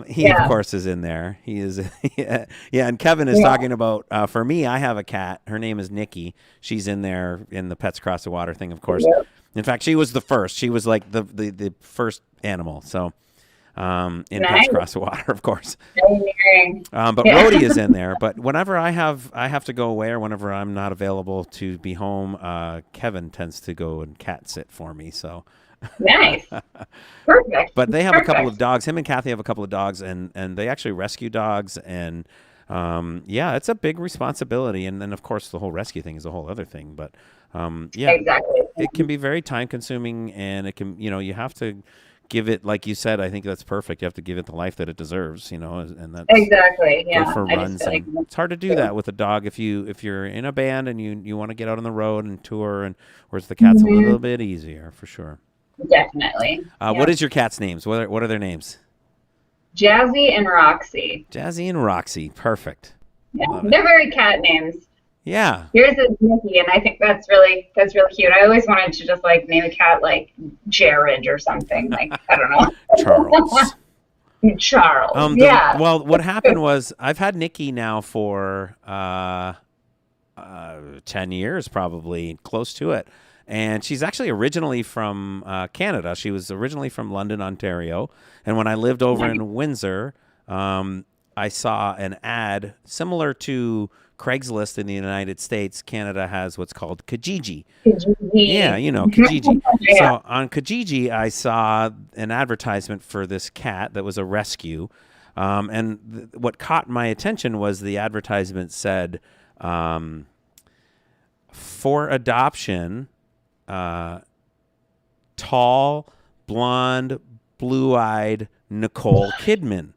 B: He of course is in there. He is. Yeah. And Kevin is talking about. For me, I have a cat. Her name is Nikki. She's in there in the Pets Across the Water thing, of course.
C: Yeah.
B: In fact, she was the first. She was like the first animal. So. in
C: Nice.
B: Bands Across the Water, of course.
C: Engineering.
B: But
C: Yeah.
B: Rhodey is in there. But whenever I have to go away or whenever I'm not available to be home, Kevin tends to go and cat sit for me. So.
C: Nice. Perfect.
B: But they have a couple of
C: Perfect.
B: dogs. Him and Kathy have a couple of dogs, and they actually rescue dogs. And yeah, it's a big responsibility. And then of course the whole rescue thing is a whole other thing. But yeah,
C: Exactly.
B: it can be very time consuming, and it can, you have to give it, like you said, I think that's perfect. You have to give it the life that it deserves, and that's
C: Exactly. Yeah.
B: go for
C: I
B: runs.
C: just feel like
B: And it's hard to do that with a dog if you're in a band and you want to get out on the road and tour, and whereas the cat's a little bit easier for sure.
C: definitely. Yeah.
B: What is your cat's names? What are their names?
C: Jazzy and Roxy.
B: Jazzy and Roxy. Perfect.
C: Yeah.
B: Love it.
C: They're very cat names.
B: Yeah.
C: Yours is Nikki, and I think that's really cute. I always wanted to just like name a cat like Jared or something. Like, I don't know.
B: Charles.
C: Charles. Yeah.
B: Well, what happened was I've had Nikki now for 10 years, probably close to it. And she's actually originally from Canada. She was originally from London, Ontario. And when I lived over in Windsor, I saw an ad similar to Craigslist in the United States. Canada has what's called Kijiji. Yeah, Kijiji.
C: Yeah.
B: So on Kijiji, I saw an advertisement for this cat that was a rescue. And what caught my attention was the advertisement said, for adoption, tall, blonde, blue-eyed Nicole Kidman.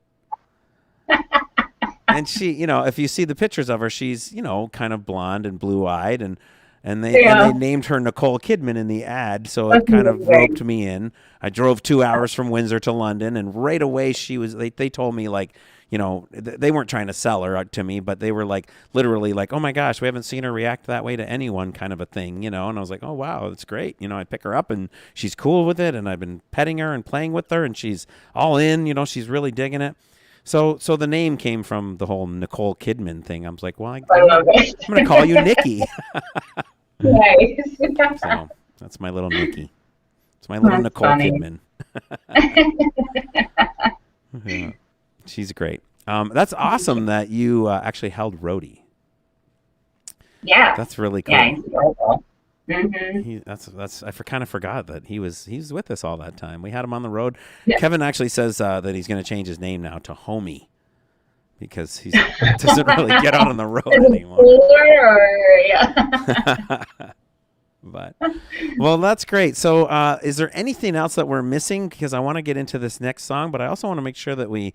B: And she, if you see the pictures of her, she's, kind of blonde and blue-eyed, and they named her Nicole Kidman in the ad, so it kind of roped me in. I drove 2 hours from Windsor to London, and right away they told me, like, they weren't trying to sell her to me, but they were like, literally like, oh my gosh, we haven't seen her react that way to anyone, kind of a thing, and I was like, oh wow, that's great. I pick her up and she's cool with it, and I've been petting her and playing with her, and she's all in, she's really digging it. So the name came from the whole Nicole Kidman thing. I was like, well,
C: I love it.
B: I'm going to call you Nikki.
C: Nice.
B: So that's my little Nikki. It's my little
C: That's
B: Nicole
C: funny.
B: Kidman. Yeah. She's great. That's awesome that you actually held Rhodey.
C: Yeah.
B: That's really cool.
C: Yeah, he's adorable. Mm-hmm.
B: I kind of forgot that he was with us all that time. We had him on the road.
C: Yeah.
B: Kevin actually says that he's going to change his name now to Homie because he doesn't really get out on the road anymore.
C: Yeah.
B: But well, that's great. So, is there anything else that we're missing? Because I want to get into this next song, but I also want to make sure that we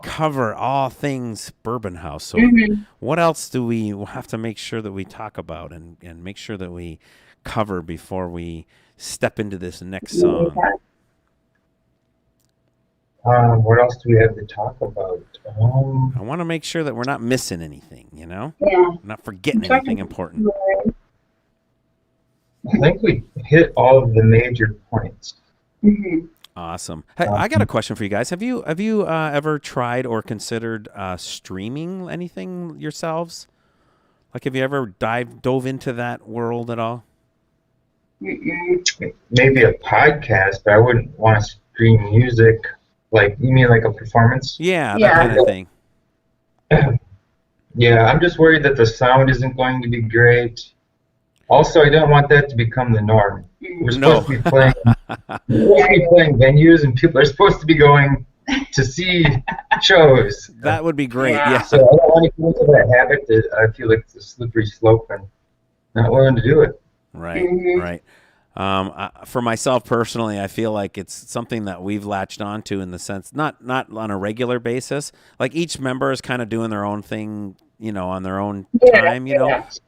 B: cover all things Bourbon House. So what else do we have to make sure that we talk about and make sure that we cover before we step into this next song?
D: What else do we have to talk about?
B: I want to make sure that we're not missing anything,
C: Yeah.
B: not forgetting anything important.
D: I think we hit all of the major points.
C: Mm-hmm.
B: Awesome. Hey, I got a question for you guys. Have you ever tried or considered streaming anything yourselves? Like, have you ever dove into that world at all?
D: Maybe a podcast, but I wouldn't want to stream music. Like, you mean like a performance?
B: Yeah, that
C: Yeah.
B: kind of thing.
D: Yeah, I'm just worried that the sound isn't going to be great. Also, I don't want that to become the norm. We're supposed to be playing. We're supposed to be playing venues, and people are supposed to be going to see shows.
B: That would be great.
C: Yeah.
B: Yeah.
D: So I don't want to get into that habit that I feel like it's a slippery slope and not willing to do it.
B: Right. Right. For myself personally, I feel like it's something that we've latched onto in the sense, not on a regular basis. Like each member is kind of doing their own thing, on their own time,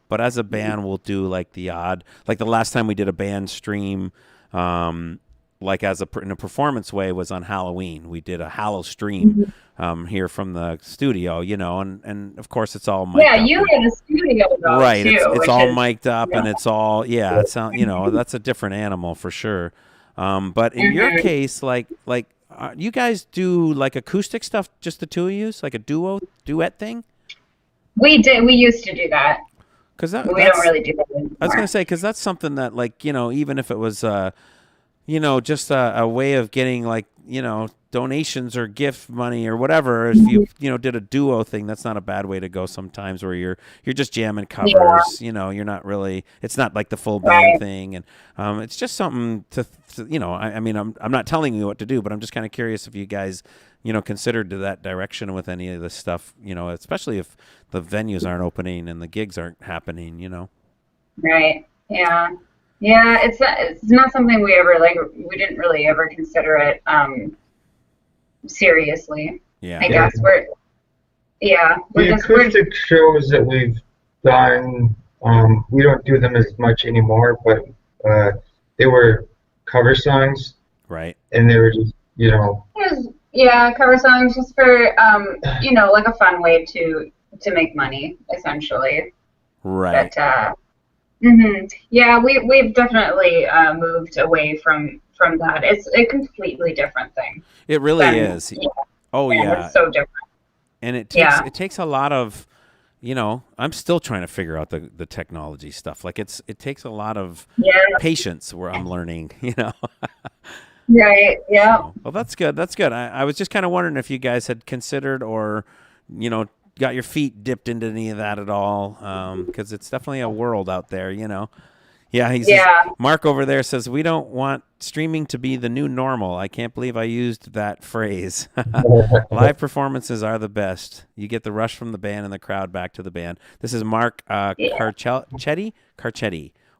B: But as a band, we'll do like the odd, like the last time we did a band stream, like in a performance way, was on Halloween. We did a Hallow stream here from the studio, and of course it's all mic'd up.
C: You were in the studio though,
B: Right,
C: too,
B: it's
C: which
B: all
C: is,
B: mic'd up and it's all it's that's a different animal for sure. But in your case, like you guys do like acoustic stuff, just the two of you, like a duet thing?
C: We used to do that.
B: Because
C: We don't really do that anymore.
B: I was going to say, because that's something that, like, even if it was, just a way of getting, like, donations or gift money or whatever. If you did a duo thing, that's not a bad way to go sometimes, where you're just jamming covers. You're not really. It's not like the full band thing, and it's just something to I mean, I'm not telling you what to do, but I'm just kind of curious if you guys considered to that direction with any of this stuff. Especially if the venues aren't opening and the gigs aren't happening.
C: Right. Yeah. Yeah. It's not something we ever we didn't really ever consider it seriously.
B: Yeah.
C: I guess
D: the acoustic shows that we've done, we don't do them as much anymore, but they were cover songs,
B: right?
D: And they were just
C: cover songs just for like a fun way to make money, essentially.
B: Right.
C: But yeah, we've definitely moved away from that. It's a completely different thing.
B: It really is.
C: Yeah.
B: Oh yeah.
C: It's so different.
B: And it takes a lot of, I'm still trying to figure out the technology stuff. Like it takes a lot of patience where I'm learning,
C: Right. Yeah.
B: So, well, that's good. That's good. I was just kind of wondering if you guys had considered or, got your feet dipped into any of that at all. Because it's definitely a world out there, Yeah. Mark over there says, we don't want streaming to be the new normal. I can't believe I used that phrase. Live performances are the best. You get the rush from the band and the crowd back to the band. This is Mark Carcetti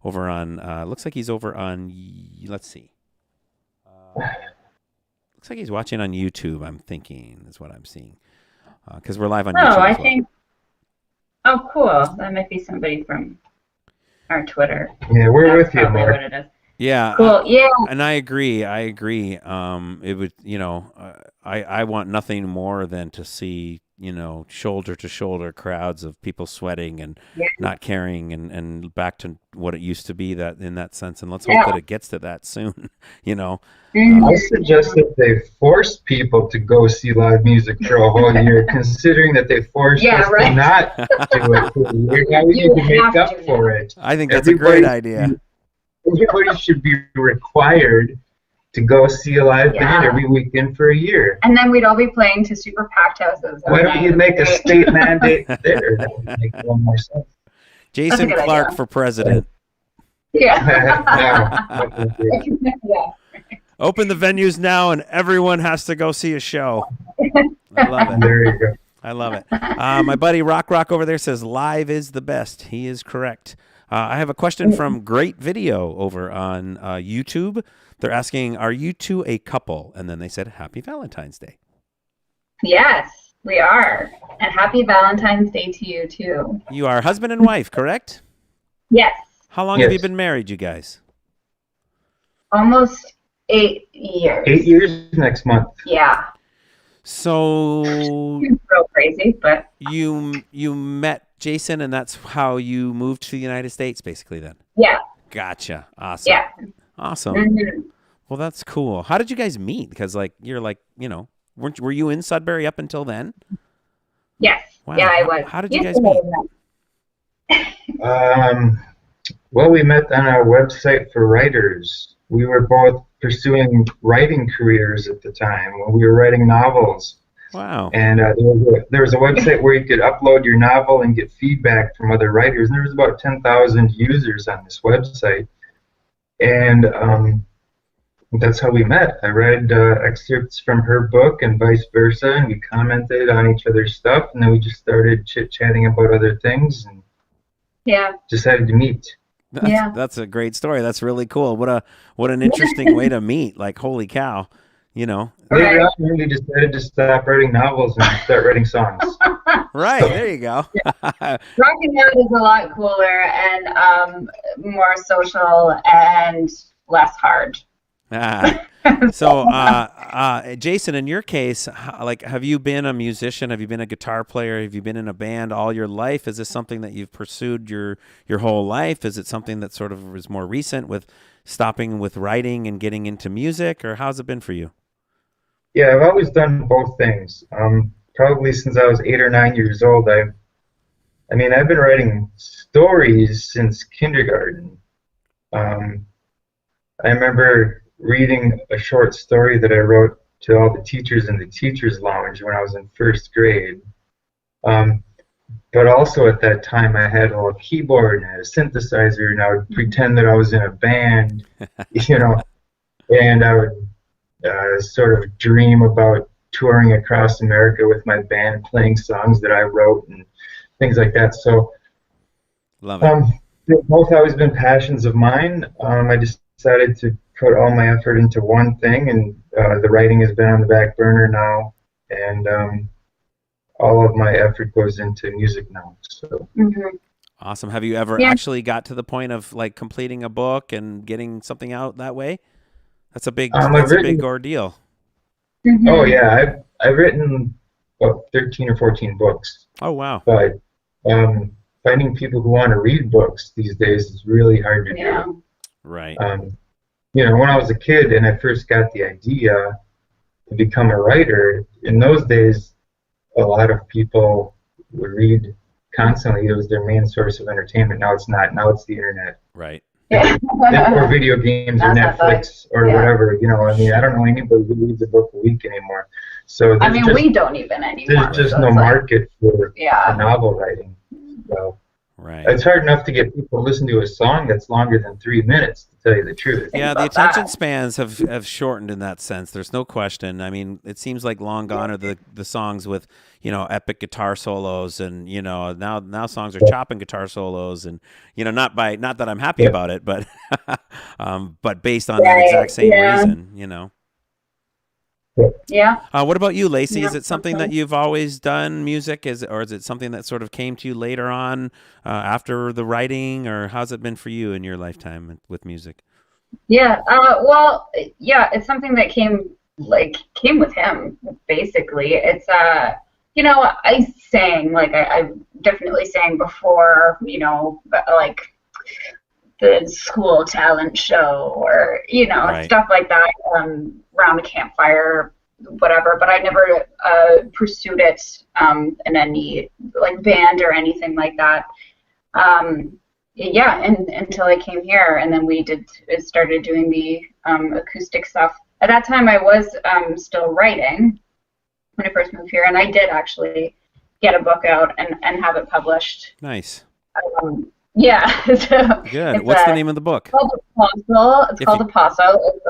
B: over on, looks like he's over on, let's see. Looks like he's watching on YouTube, I'm thinking, is what I'm seeing. Because we're live on YouTube.
C: I think. Oh, cool. That might be somebody from our Twitter.
D: Yeah, we're with you, Mark.
C: What it is.
B: Yeah.
C: Cool. Yeah.
B: And I agree. It would, I want nothing more than to see, shoulder to shoulder crowds of people sweating and not caring and back to what it used to be that in that sense. And let's hope that it gets to that soon,
D: I suggest that they force people to go see live music for a whole year, considering that they forced us to not do it for a year. Now we need to make up for it.
B: I think that's a great idea.
D: Everybody should be required to go see a live band every weekend for a year.
C: And then we'd all be playing to super packed houses.
D: Why don't you make a state mandate there? That would make one more sense.
B: Jason Clark for president.
C: Yeah.
B: Open the venues now, and everyone has to go see a show. I love it.
D: There you go.
B: I love it. My buddy Rock over there says live is the best. He is correct. I have a question from Great Video over on YouTube. They're asking, are you two a couple? And then they said, Happy Valentine's Day.
C: Yes, we are. And happy Valentine's Day to you, too.
B: You are husband and wife, correct?
C: Yes.
B: How long have you been married, you guys?
C: Almost 8 years.
D: 8 years next month.
C: Yeah.
B: So
C: it's real crazy, but
B: you met Jason, and that's how you moved to the United States, basically. Then.
C: Yeah.
B: Gotcha. Awesome.
C: Yeah.
B: Awesome.
C: Mm-hmm.
B: Well, that's cool. How did you guys meet? Because were you in Sudbury up until then?
C: Yes.
B: Wow.
C: Yeah, I was.
B: How did you guys meet?
D: Well, we met on a website for writers. We were both pursuing writing careers at the time. We were writing novels.
B: Wow.
D: And there was a website where you could upload your novel and get feedback from other writers. And there was about 10,000 users on this website. And that's how we met. I read excerpts from her book and vice versa, and we commented on each other's stuff. And then we just started chit-chatting about other things and decided to meet.
B: That's a great story. That's really cool. What an interesting way to meet. Like, holy cow,
D: Later on, we decided to stop writing novels and start writing songs.
B: Right, there you go.
C: Rocking out is a lot cooler and more social and less hard.
B: So, Jason, in your case, have you been a musician? Have you been a guitar player? Have you been in a band all your life? Is this something that you've pursued your whole life? Is it something that sort of is more recent with stopping with writing and getting into music, or how's it been for you?
D: Yeah, I've always done both things. Probably since I was 8 or 9 years old. I've been writing stories since kindergarten. I remember reading a short story that I wrote to all the teachers in the teachers lounge when I was in first grade. But also at that time, I had a little keyboard and I had a synthesizer, and I would pretend that I was in a band, you know, and I would sort of dream about touring across America with my band, playing songs that I wrote and things like that. So,
B: Love it.
D: they've both always been passions of mine. I decided to put all my effort into one thing, and the writing has been on the back burner now, and all of my effort goes into music now. So.
B: Awesome. Have you ever actually got to the point of like completing a book and getting something out that way? That's a big, that's a big ordeal.
D: Oh yeah, I've written about 13 or 14 books.
B: Oh wow.
D: But finding people who want to read books these days is really hard to do.
B: Right.
D: You know, when I was a kid and I first got the idea to become a writer, in those days, a lot of people would read constantly. It was their main source of entertainment. Now it's not. Now it's the internet.
B: Right.
D: Or video games or Netflix or whatever. You know, I mean, I don't know anybody who reads a book a week anymore. So
C: I mean, we don't even anymore.
D: There's just no market for novel writing. So
B: right.
D: It's hard enough to get people to listen to a song that's longer than 3 minutes, to tell you the truth.
B: Yeah, the attention spans have shortened in that sense. There's no question. I mean, it seems like long gone are the songs with, you know, epic guitar solos, and you know, now songs are chopping guitar solos, and you know, not that I'm happy about it, but but based on that exact same reason, you know.
C: Yeah.
B: What about you, Lacey? Is it something that you've always done, music? Or is it something that sort of came to you later on after the writing, or how's it been for you in your lifetime with music?
C: Yeah. Well, yeah, it's something that came with him, basically. It's you know, I sang, like I definitely sang before, you know, like the school talent show or, you know, stuff like that, around a campfire, whatever, but I never pursued it in any like band or anything like that. Yeah, and until I came here, and then we started doing the acoustic stuff. At that time, I was still writing when I first moved here, and I did actually get a book out and have it published.
B: Nice.
C: Yeah. So
B: good. What's the name of the book?
C: It's called Apostle. It's called Apostle.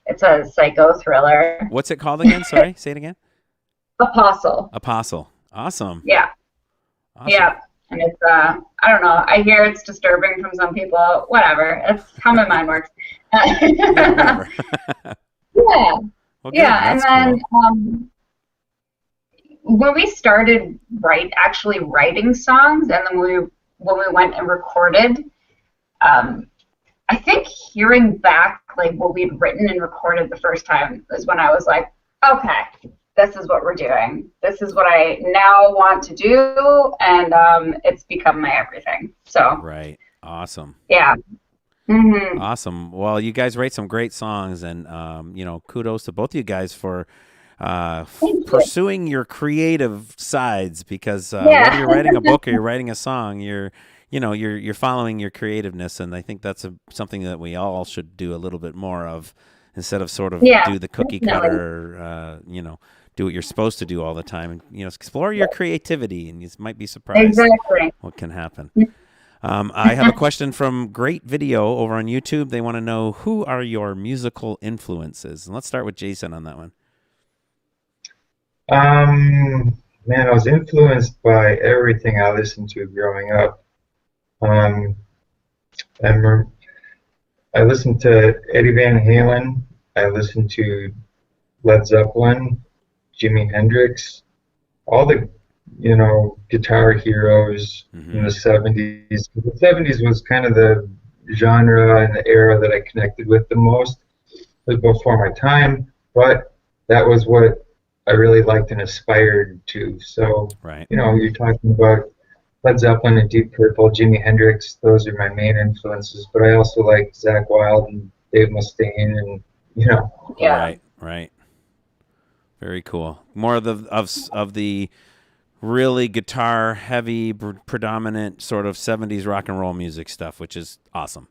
C: It's a psycho thriller.
B: What's it called again? Sorry, say it again.
C: Apostle.
B: Apostle. Awesome.
C: Yeah. Awesome. Yeah. And it's I don't know. I hear it's disturbing from some people. Whatever. That's how my mind works.
B: Yeah.
C: Well, yeah.
B: That's
C: and then
B: cool.
C: when we started actually writing songs, and then when we went and recorded, I think hearing back like what we'd written and recorded the first time is when I was like, okay, this is what we're doing. This is what I now want to do, and it's become my everything. So
B: right, awesome.
C: Yeah. Mm-hmm.
B: Awesome. Well, you guys write some great songs, and you know, kudos to both of you guys for pursuing your creative sides, because whether you're writing a book or you're writing a song, you're following your creativeness, and I think that's something that we all should do a little bit more of, instead of sort of do the cookie cutter, you know, do what you're supposed to do all the time, and you know, explore your creativity, and you might be surprised what can happen. I have a question from Great Video over on YouTube. They want to know, who are your musical influences? And let's start with Jason on that one.
D: Man, I was influenced by everything I listened to growing up. I listened to Eddie Van Halen. I listened to Led Zeppelin, Jimi Hendrix, all the, you know, guitar heroes in the 70s. The 70s was kind of the genre and the era that I connected with the most. It was before my time, but that was what I really liked and aspired to. So, you know, you're talking about Led Zeppelin and Deep Purple, Jimi Hendrix, those are my main influences, but I also like Zakk Wylde and Dave Mustaine, and, you know.
C: Yeah.
B: Right. Very cool. More of the really guitar heavy, predominant sort of 70s rock and roll music stuff, which is awesome.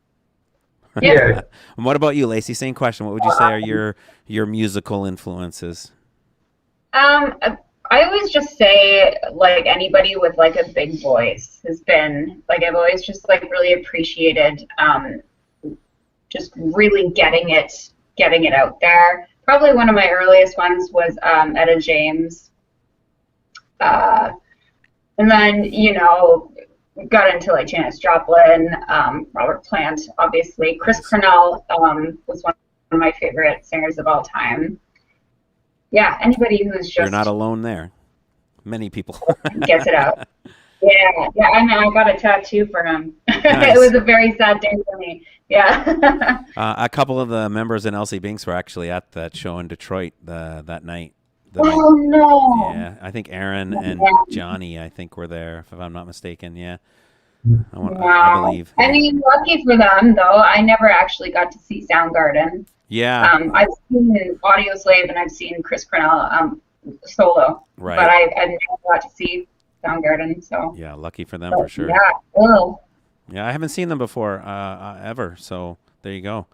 D: Yeah.
B: And what about you, Lacey? Same question. What would you say are your musical influences?
C: I always just say, like, anybody with like a big voice has been like, I've always just like really appreciated just really getting it out there. Probably one of my earliest ones was Etta James. And then, you know, got into like Janis Joplin, Robert Plant, obviously. Chris Cornell was one of my favorite singers of all time. Yeah, anybody who's just...
B: You're not alone there. Many people.
C: Gets it out. Yeah, I mean, I got a tattoo for him.
B: Nice.
C: It was a very sad day for me. Yeah.
B: A couple of the members in Elsie Binks were actually at that show in Detroit that night.
C: Oh, no.
B: Yeah, I think Aaron and Johnny, I think, were there, if I'm not mistaken. Yeah. I believe.
C: I mean, lucky for them, though. I never actually got to see Soundgarden.
B: Yeah.
C: I've seen Audio Slave and I've seen Chris Cornell solo.
B: Right.
C: But I've never got to see Soundgarden, so.
B: Yeah, lucky for them for sure.
C: Yeah. Oh.
B: Yeah, I haven't seen them before ever, so there you go.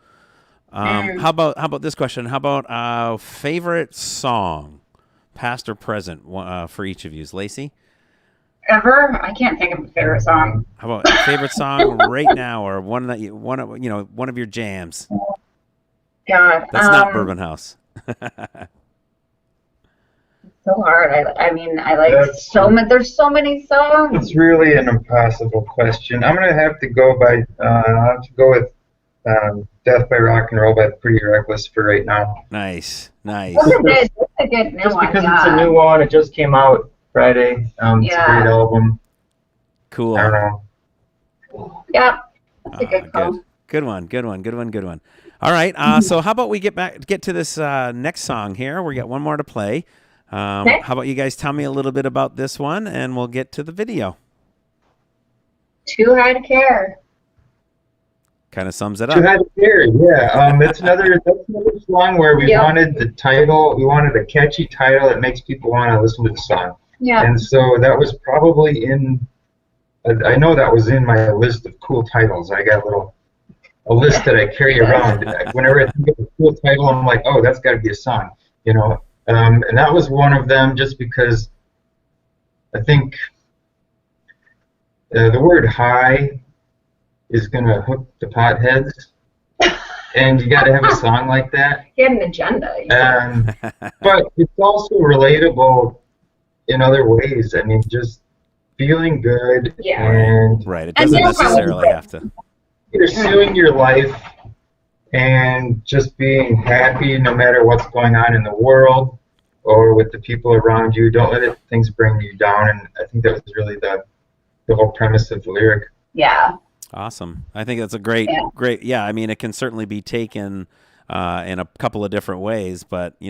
B: How about this question? How about favorite song, past or present, for each of you? Lacey?
C: Ever? I can't think of a favorite song.
B: How about favorite song right now, or one of your jams?
C: God.
B: That's not Bourbon House.
C: So hard. I mean, I like so many. There's so many songs.
D: It's really an impossible question. I'm gonna have to go with "Death by Rock and Roll" by Pretty Reckless for right now.
B: Nice.
C: That's a good new
F: Just
C: one.
F: because it's a new one, it just came out Friday. It's a great album.
B: Cool.
D: I don't know.
C: Yeah, that's a good call.
B: Good one. All right. So how about we get to this next song here? We got one more to play.
C: Okay.
B: How about you guys tell me a little bit about this one, and we'll get to the video.
C: Too High to Care.
B: Kind of sums it
D: Too
B: up.
D: High to Care, yeah. That's another song where we wanted the title. We wanted a catchy title that makes people want to listen to the song.
C: Yeah.
D: And so that was probably I know that was in my list of cool titles. I got a list that I carry around. Whenever I think of a cool title, I'm like, oh, that's got to be a song, you know. And that was one of them, just because I think the word high is going to hook the potheads, and you got to have a song like that.
C: He had an agenda.
D: But it's also relatable in other ways. I mean, just feeling good.
C: Yeah.
D: And
B: Right. It doesn't necessarily have to.
D: pursuing your life and just being happy no matter what's going on in the world or with the people around you. Don't let things bring you down. And I think that was really the whole premise of the lyric.
C: Yeah.
B: Awesome. I think that's a great. Yeah. I mean, it can certainly be taken in a couple of different ways, but
C: for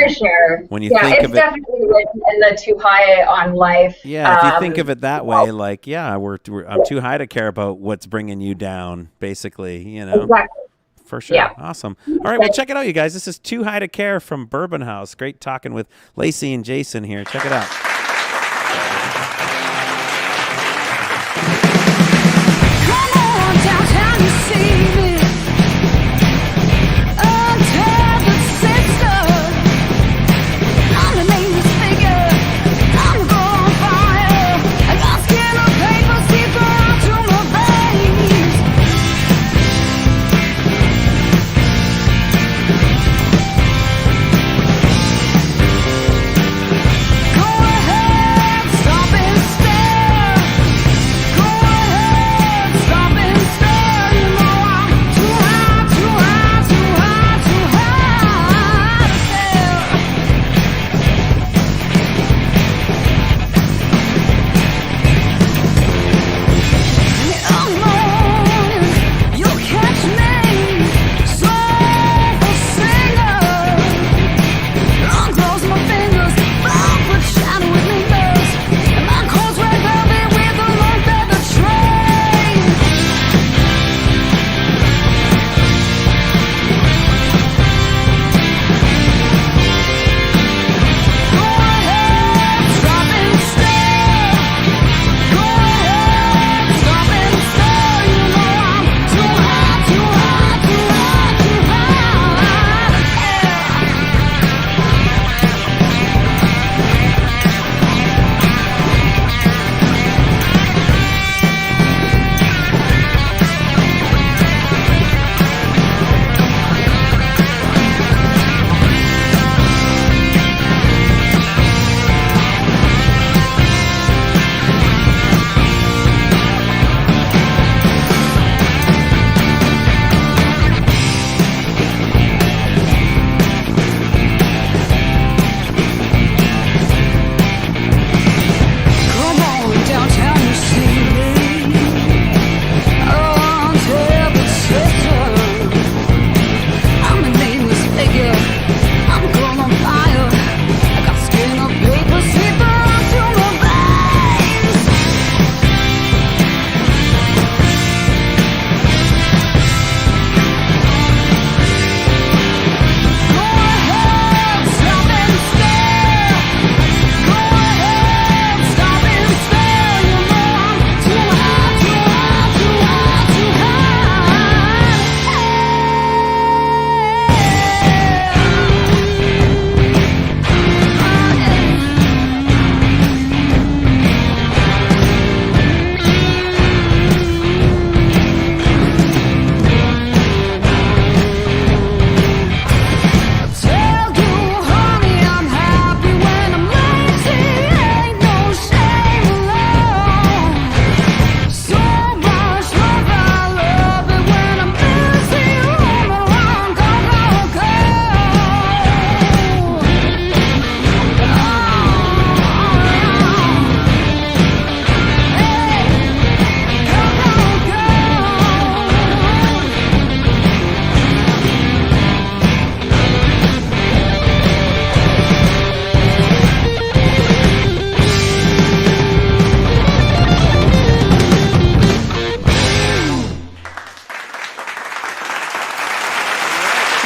C: sure.
B: When you think
C: it's
B: of it,
C: definitely written in the too high on life.
B: yeah, if you think of it that way, like, yeah, I'm too high to care about what's bringing you down, basically,
C: Exactly.
B: For sure.
C: Yeah.
B: Awesome. All right, well, check it out, you guys. This is Too High to Care from Bourbon House. Great talking with Lacey and Jason here. Check it out.
E: Come on downtown, you see me. Untethered sister. I'm the nameless figure. I'm on fire. I got skin on paper, see through to my veins. Go ahead.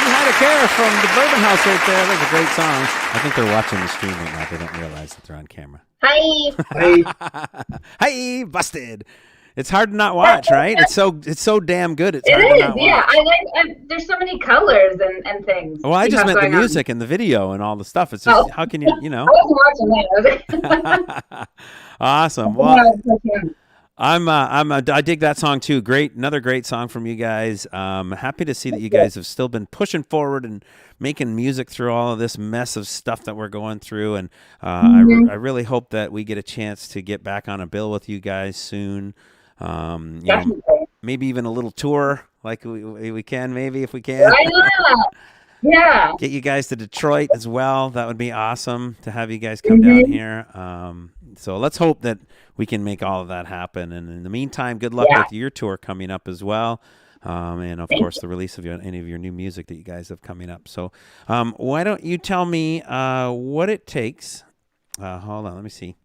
B: hi to Kara from the Bourbon House right there. That's a great song. I think they're watching the stream right now. They don't realize that they're on camera.
C: Hi.
B: Hey, busted. It's hard to not watch, right? It's so damn good. It's hard to
C: It is,
B: not
C: yeah.
B: watch.
C: There's so many colors and things.
B: Well, I
C: you
B: just
C: have
B: meant the
C: going on.
B: music and the video and all the stuff. It's just, how can you,
C: I wasn't watching that.
B: Awesome. Well, I dig that song too. Another great song from you guys. Happy to see that you guys have still been pushing forward and making music through all of this mess of stuff that we're going through. And I really hope that we get a chance to get back on a bill with you guys soon. You know, maybe even a little tour, like we can, maybe if we can.
C: Yeah.
B: Get you guys to Detroit as well. That would be awesome to have you guys come down here. So let's hope that we can make all of that happen. And in the meantime, good luck with your tour coming up as well. And of course, the release of any of your new music that you guys have coming up. So why don't you tell me what it takes? Hold on, let me see.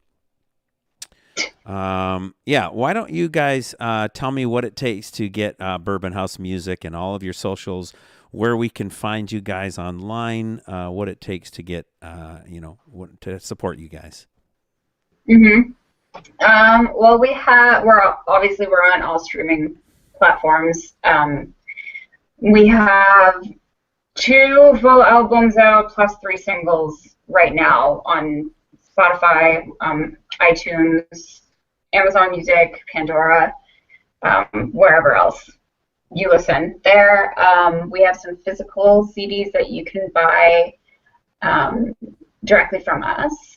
B: Why don't you guys tell me what it takes to get Bourbon House Music and all of your socials, where we can find you guys online, what it takes to get, to support you guys.
C: Well, we're on all streaming platforms. We have 2 full albums out plus 3 singles right now on Spotify, iTunes, Amazon Music, Pandora, wherever else you listen. There, we have some physical CDs that you can buy directly from us,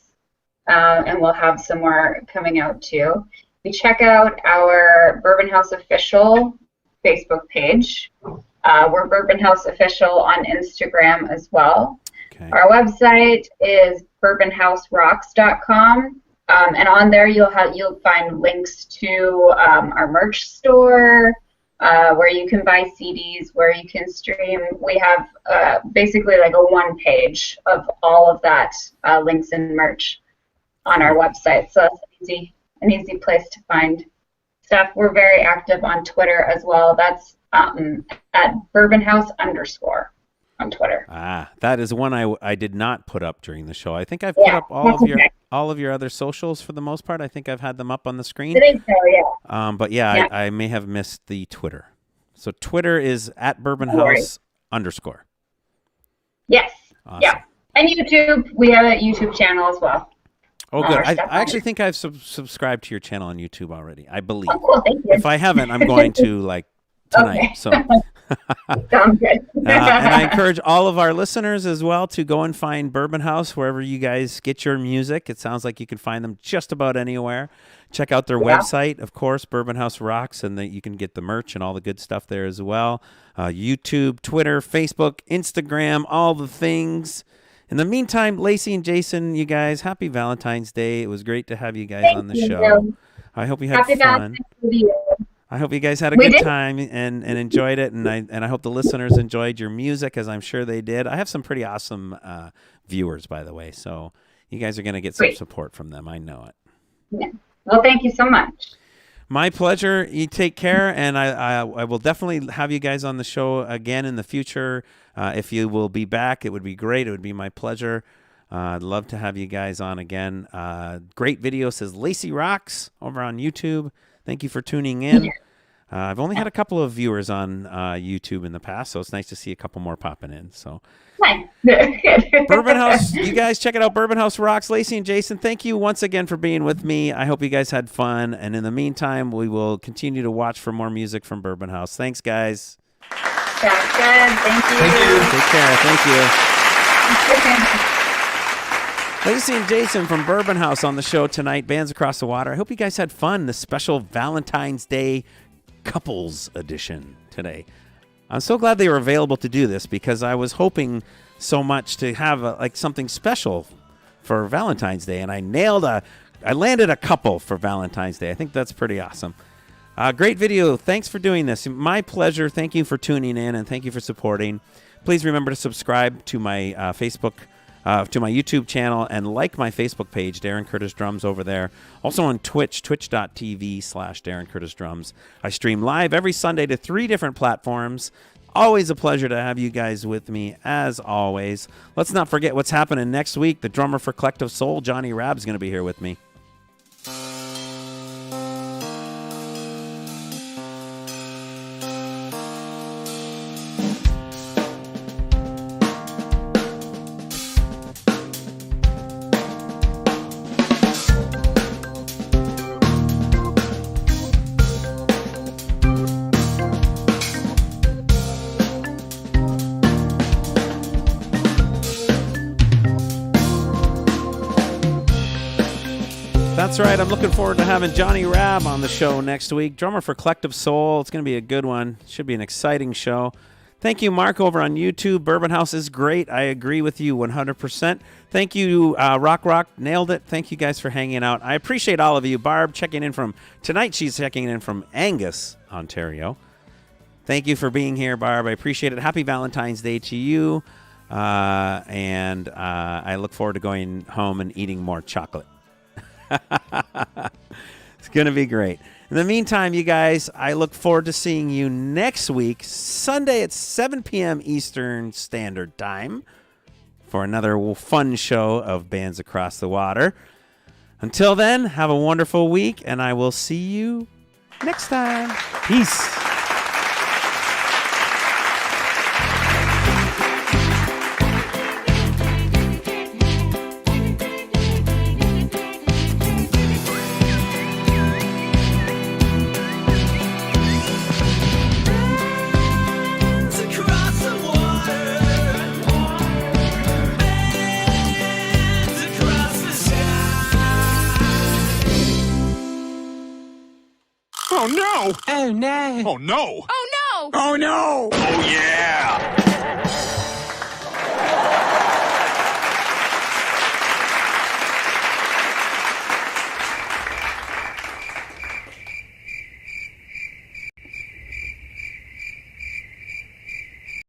C: and we'll have some more coming out too. We check out our Bourbon House Official Facebook page. We're Bourbon House Official on Instagram as well. Okay. Our website is bourbonhouserocks.com, and on there you'll find links to our merch store, where you can buy CDs, where you can stream. We have basically like a one page of all of that, links and merch on our website. So it's an easy place to find stuff. We're very active on Twitter as well. That's at bourbonhouse_ on Twitter.
B: That is one I did not put up during the show. I think I've put up all of your other socials for the most part. I think I've had them up on the screen.
C: I think so, yeah.
B: But I may have missed the Twitter. So Twitter is at bourbonhouse_.
C: Yes.
B: Awesome.
C: Yeah. And YouTube, we have a YouTube channel as well.
B: Oh, good. I actually think I've subscribed to your channel on YouTube already. I believe.
C: Oh, cool. Thank you.
B: If I haven't, I'm going to tonight. Okay. So.
C: Sounds good.
B: And I encourage all of our listeners as well to go and find Bourbon House wherever you guys get your music. It sounds like you can find them just about anywhere. Check out their website, of course, Bourbon House Rocks, and you can get the merch and all the good stuff there as well. YouTube, Twitter, Facebook, Instagram, all the things. In the meantime, Lacey and Jason, you guys, happy Valentine's Day. It was great to have you guys on the show. I hope you had fun. I hope you guys had a good time and enjoyed it, and I hope the listeners enjoyed your music, as I'm sure they did. I have some pretty awesome viewers, by the way, so you guys are going to get some support from them. I know it.
C: Yeah. Well, thank you so much.
B: My pleasure. You take care, and I will definitely have you guys on the show again in the future. If you will be back, it would be great. It would be my pleasure. I'd love to have you guys on again. Great video, says Lacey Rocks over on YouTube. Thank you for tuning in. I've only had a couple of viewers on YouTube in the past, so it's nice to see a couple more popping in. So, Bourbon House, you guys check it out. Bourbon House Rocks. Lacey and Jason, thank you once again for being with me. I hope you guys had fun. And in the meantime, we will continue to watch for more music from Bourbon House. Thanks, guys.
C: Sounds good. Thank you.
B: Take care. Thank you. Lacey and Jason from Bourbon House on the show tonight, Bands Across the Water. I hope you guys had fun. This special Valentine's Day couples edition today. I'm so glad they were available to do this, because I was hoping so much to have something special for Valentine's Day, and I landed a couple for Valentine's Day. I think that's pretty awesome. Great video. Thanks for doing this. My pleasure. Thank you for tuning in, and thank you for supporting. Please remember to subscribe to my to my YouTube channel, and like my Facebook page, Darren Curtis Drums, over there. Also on Twitch, twitch.tv/Darren Curtis Drums. I stream live every Sunday to 3 different platforms. Always a pleasure to have you guys with me, as always. Let's not forget what's happening next week. The drummer for Collective Soul, Johnny Rabb, is going to be here with me. That's right. I'm looking forward to having Johnny Rabb on the show next week. Drummer for Collective Soul. It's going to be a good one. Should be an exciting show. Thank you, Mark, over on YouTube. Bourbon House is great. I agree with you 100%. Thank you, Rock. Nailed it. Thank you guys for hanging out. I appreciate all of you. Barb checking in from tonight. She's checking in from Angus, Ontario. Thank you for being here, Barb. I appreciate it. Happy Valentine's Day to you. And I look forward to going home and eating more chocolate. It's going to be great. In the meantime, you guys, I look forward to seeing you next week, Sunday at 7 p.m. Eastern Standard Time, for another fun show of Bands Across the Water. Until then, have a wonderful week, and I will see you next time. Peace.
G: Oh no!
E: Oh no!
G: Oh no!
E: Oh no!
G: Oh no! Oh yeah!